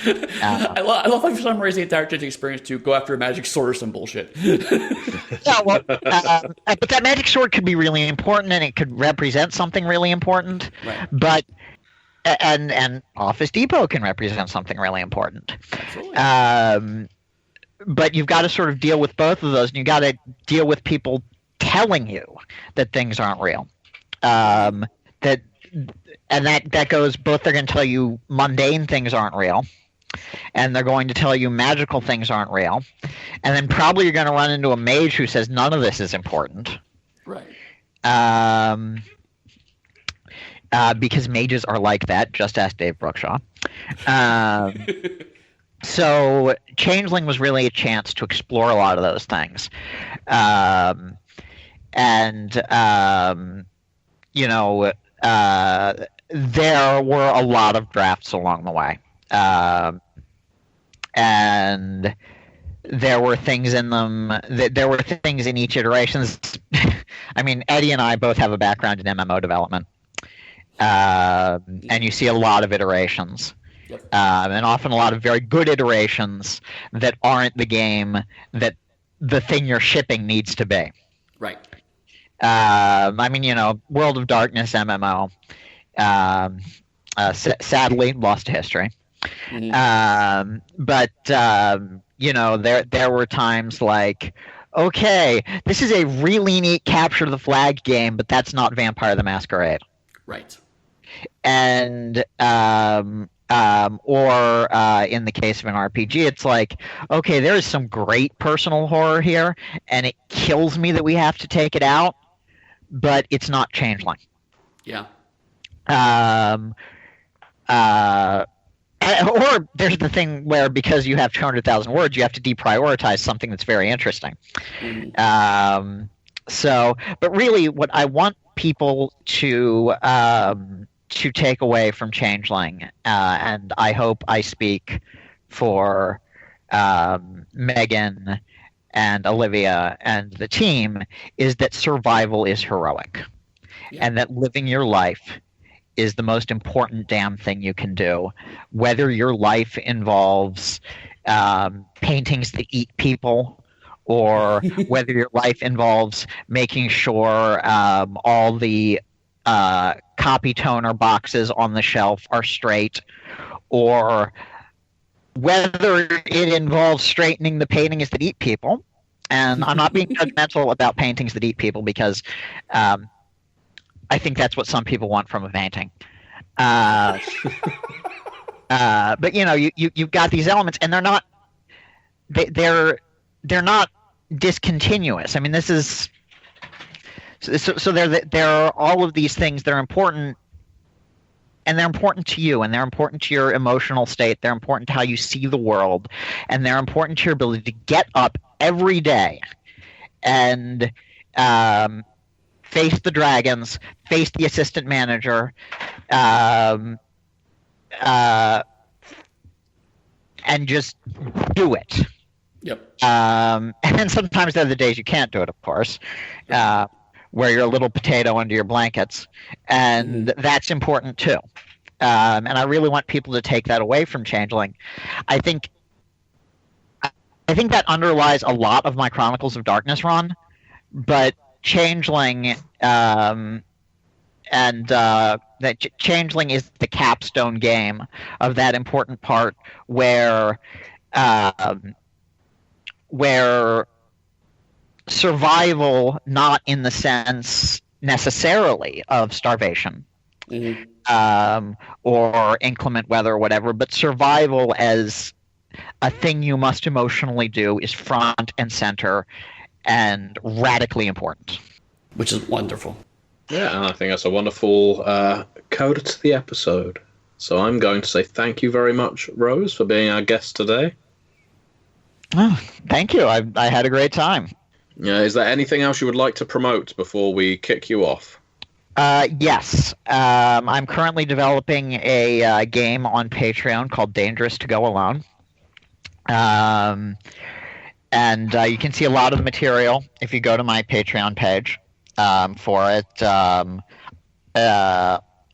I love how for some reason the entire Changeling experience to go after a magic sword or some bullshit.
Yeah, well, but that magic sword could be really important, and it could represent something really important.
Right.
But and Office Depot can represent something really important.
Absolutely.
But you've got to sort of deal with both of those, and you've got to deal with people telling you that things aren't real. That goes both. They're going to tell you mundane things aren't real, and they're going to tell you magical things aren't real, and then probably you're going to run into a mage who says none of this is important.
Right.
Because mages are like that. Just ask Dave Brookshaw. So Changeling was really a chance to explore a lot of those things. There were a lot of drafts along the way. And there were things in them. There were things in each iteration. I mean, Eddy and I both have a background in MMO development. And you see a lot of iterations.
Yep.
And often a lot of very good iterations that aren't the game that the thing you're shipping needs to be.
Right.
I mean, World of Darkness MMO, sadly lost to history.
Mm-hmm.
But there were times like, okay, this is a really neat capture the flag game, but that's not Vampire the Masquerade.
Right.
And or in the case of an RPG, it's like, okay, there is some great personal horror here, and it kills me that we have to take it out, but it's not Changeling.
Yeah.
Or there's the thing where because you have 200,000 words, you have to deprioritize something that's very interesting.
Mm-hmm.
But really, what I want people to take away from Changeling, and I hope I speak for Megan and Olivia and the team, is that survival is heroic.
Yeah.
And that living your life is the most important damn thing you can do. Whether your life involves paintings that eat people, or whether your life involves making sure all the copy toner boxes on the shelf are straight, or whether it involves straightening the paintings that eat people. And I'm not being judgmental about paintings that eat people, because I think that's what some people want from a painting. But you've got these elements, and they're not discontinuous. I mean, this is so there are all of these things that are important, and they're important to you, and they're important to your emotional state. They're important to how you see the world, and they're important to your ability to get up every day and face the dragons, face the assistant manager, and just do it.
Yep.
And sometimes there are the days you can't do it, of course, where you're a little potato under your blankets, and that's important too. And I really want people to take that away from Changeling. I think that underlies a lot of my Chronicles of Darkness run, but Changeling and Changeling is the capstone game of that important part where survival, not in the sense necessarily of starvation, or inclement weather or whatever, but survival as a thing you must emotionally do is front and center and radically important.
Which is wonderful.
Yeah, and I think that's a wonderful coda to the episode. So I'm going to say thank you very much, Rose, for being our guest today.
Oh, thank you. I had a great time.
Is there anything else you would like to promote before we kick you off?
Yes. I'm currently developing a game on Patreon called Dangerous to Go Alone. And you can see a lot of the material if you go to my Patreon page for it.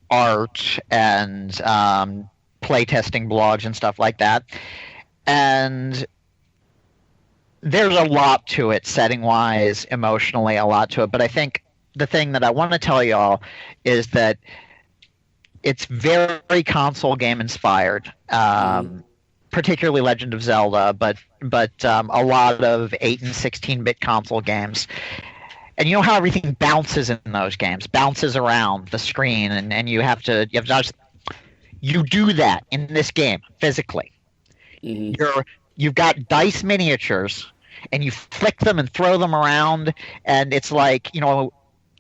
Art and playtesting blogs and stuff like that. And there's a lot to it, setting-wise, emotionally, a lot to it. But I think the thing that I want to tell y'all is that it's very console game inspired, particularly Legend of Zelda, but a lot of 8 and 16-bit console games. And you know how everything bounces in those games, bounces around the screen, and you have to you do that in this game physically. You've got dice miniatures, and you flick them and throw them around, and it's like,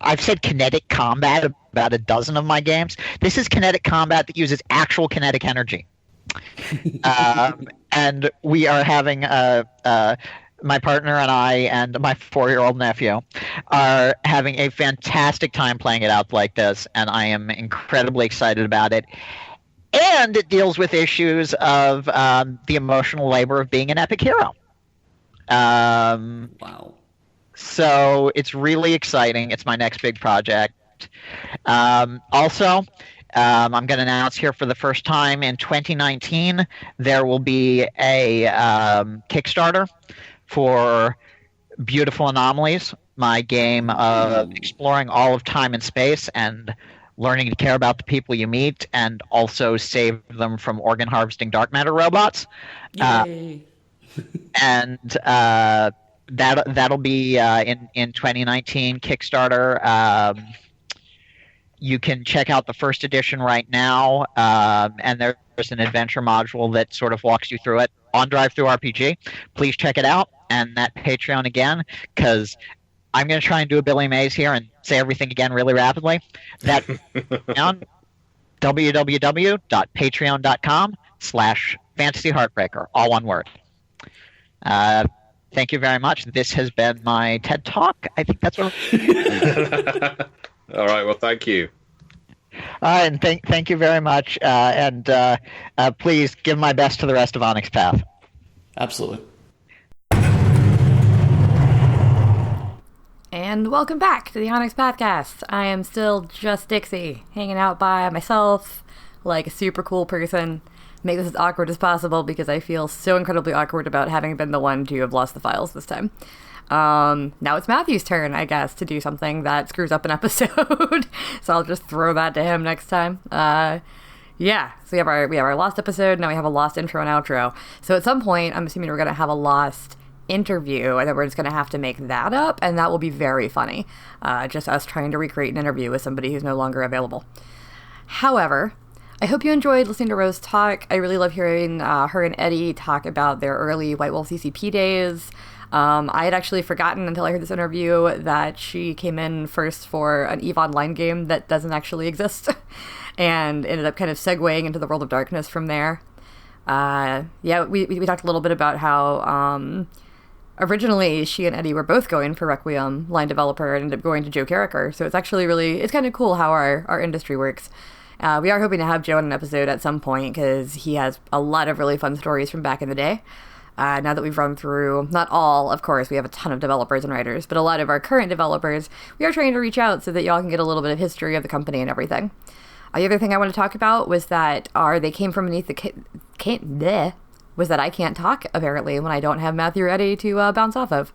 I've said kinetic combat about a dozen of my games. This is kinetic combat that uses actual kinetic energy. And we are having my partner and I and my 4-year-old nephew are having a fantastic time playing it out like this, and I am incredibly excited about it. And it deals with issues of the emotional labor of being an epic hero.
Wow.
So it's really exciting. It's my next big project. Also, I'm going to announce here for the first time in 2019, there will be a Kickstarter for Beautiful Anomalies, my game of exploring all of time and space and learning to care about the people you meet and also save them from organ harvesting dark matter robots.
Yay.
And that'll be in 2019 Kickstarter. You can check out the first edition right now, and there's an adventure module that sort of walks you through it on DriveThruRPG. Please check it out, and that Patreon again, because I'm going to try and do a Billy Mays here and say everything again really rapidly. That www.patreon.com/fantasyheartbreaker, all one word. Thank you very much. This has been my TED Talk. I think that's what.
All right. Well, thank you.
And thank you very much. And please give my best to the rest of Onyx Path.
Absolutely.
And welcome back to the Onyx Pathcast. I am still just Dixie, hanging out by myself like a super cool person. Make this as awkward as possible because I feel so incredibly awkward about having been the one to have lost the files this time. Now it's Matthew's turn, I guess, to do something that screws up an episode. So I'll just throw that to him next time. Yeah, so we have our lost episode, now we have a lost intro and outro. So at some point, I'm assuming we're going to have a lost interview, and then we're just going to have to make that up, and that will be very funny. Just us trying to recreate an interview with somebody who's no longer available. However, I hope you enjoyed listening to Rose talk. I really love hearing her and Eddy talk about their early White Wolf CCP days. I had actually forgotten until I heard this interview that she came in first for an EVE Online game that doesn't actually exist and ended up kind of segueing into the World of Darkness from there. We talked a little bit about how originally she and Eddy were both going for Requiem line developer and ended up going to Joe Carricker. So it's actually it's kind of cool how our industry works. We are hoping to have Joe in an episode at some point because he has a lot of really fun stories from back in the day. Now that we've run through, not all, of course, we have a ton of developers and writers, but a lot of our current developers, we are trying to reach out so that y'all can get a little bit of history of the company and everything. The other thing I want to talk about was that they came from beneath the was that I can't talk, apparently, when I don't have Matthew or Eddy to bounce off of.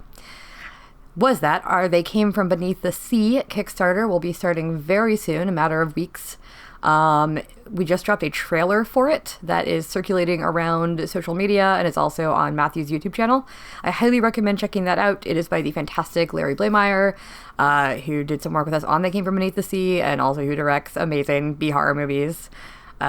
Was that They Came From Beneath the Sea Kickstarter will be starting very soon, a matter of weeks. We just dropped a trailer for it that is circulating around social media, and it's also on Matthew's YouTube channel. I highly recommend checking that out. It is by the fantastic Larry Blameyer, who did some work with us on They Came From Beneath the Sea, and also who directs amazing B-horror movies,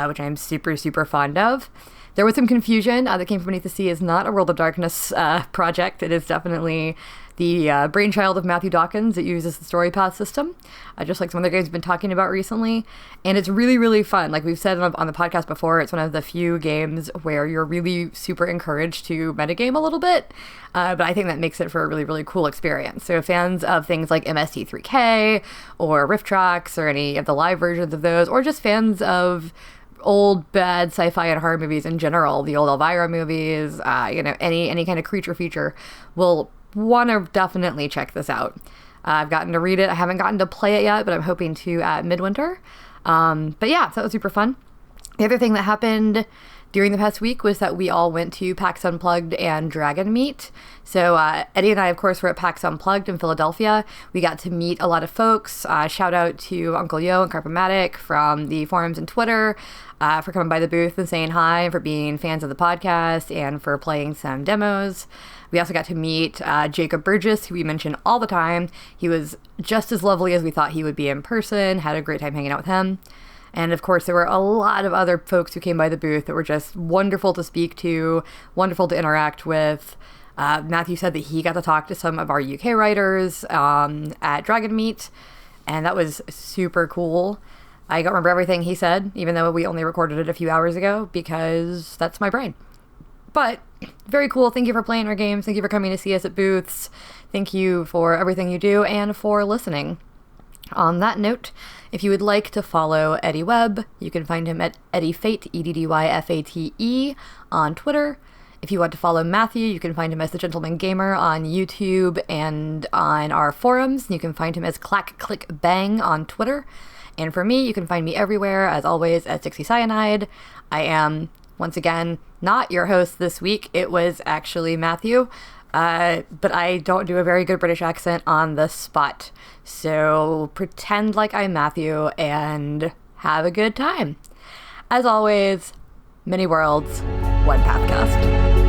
which I'm super, super fond of. There was some confusion. That Came From Beneath the Sea is not a World of Darkness project. It is definitely the brainchild of Matthew Dawkins. It uses the story path system, just like some other games we've been talking about recently. And it's really, really fun. Like we've said on the podcast before, it's one of the few games where you're really super encouraged to metagame a little bit. But I think that makes it for a really, really cool experience. So fans of things like MST3K or Rift Tracks or any of the live versions of those, or just fans of old bad sci-fi and horror movies in general, the old Elvira movies, any kind of creature feature, will want to definitely check this out. I've gotten to read it. I haven't gotten to play it yet, but I'm hoping to at midwinter. But yeah, so that was super fun. The other thing that happened during the past week was that we all went to PAX Unplugged and Dragon Meet. So Eddie and I, of course, were at PAX Unplugged in Philadelphia. We got to meet a lot of folks. Shout out to Uncle Yo and Carpomatic from the forums and Twitter for coming by the booth and saying hi, and for being fans of the podcast, and for playing some demos. We also got to meet Jacob Burgess, who we mention all the time. He was just as lovely as we thought he would be in person. Had a great time hanging out with him. And of course, there were a lot of other folks who came by the booth that were just wonderful to speak to, wonderful to interact with. Matthew said that he got to talk to some of our UK writers at Dragon Meet, and that was super cool. I don't remember everything he said, even though we only recorded it a few hours ago, because that's my brain. But very cool. Thank you for playing our games. Thank you for coming to see us at booths. Thank you for everything you do and for listening. On that note, if you would like to follow Eddie Webb, you can find him at Eddie Fate, EDDYFATE, on Twitter. If you want to follow Matthew, you can find him as The Gentleman Gamer on YouTube and on our forums. You can find him as Clack Click Bang on Twitter. And for me, you can find me everywhere, as always, as Dixie Cyanide. I am, once again, not your host this week. It was actually Matthew. But I don't do a very good British accent on the spot. So pretend like I'm Matthew and have a good time. As always, many worlds, one Pathcast.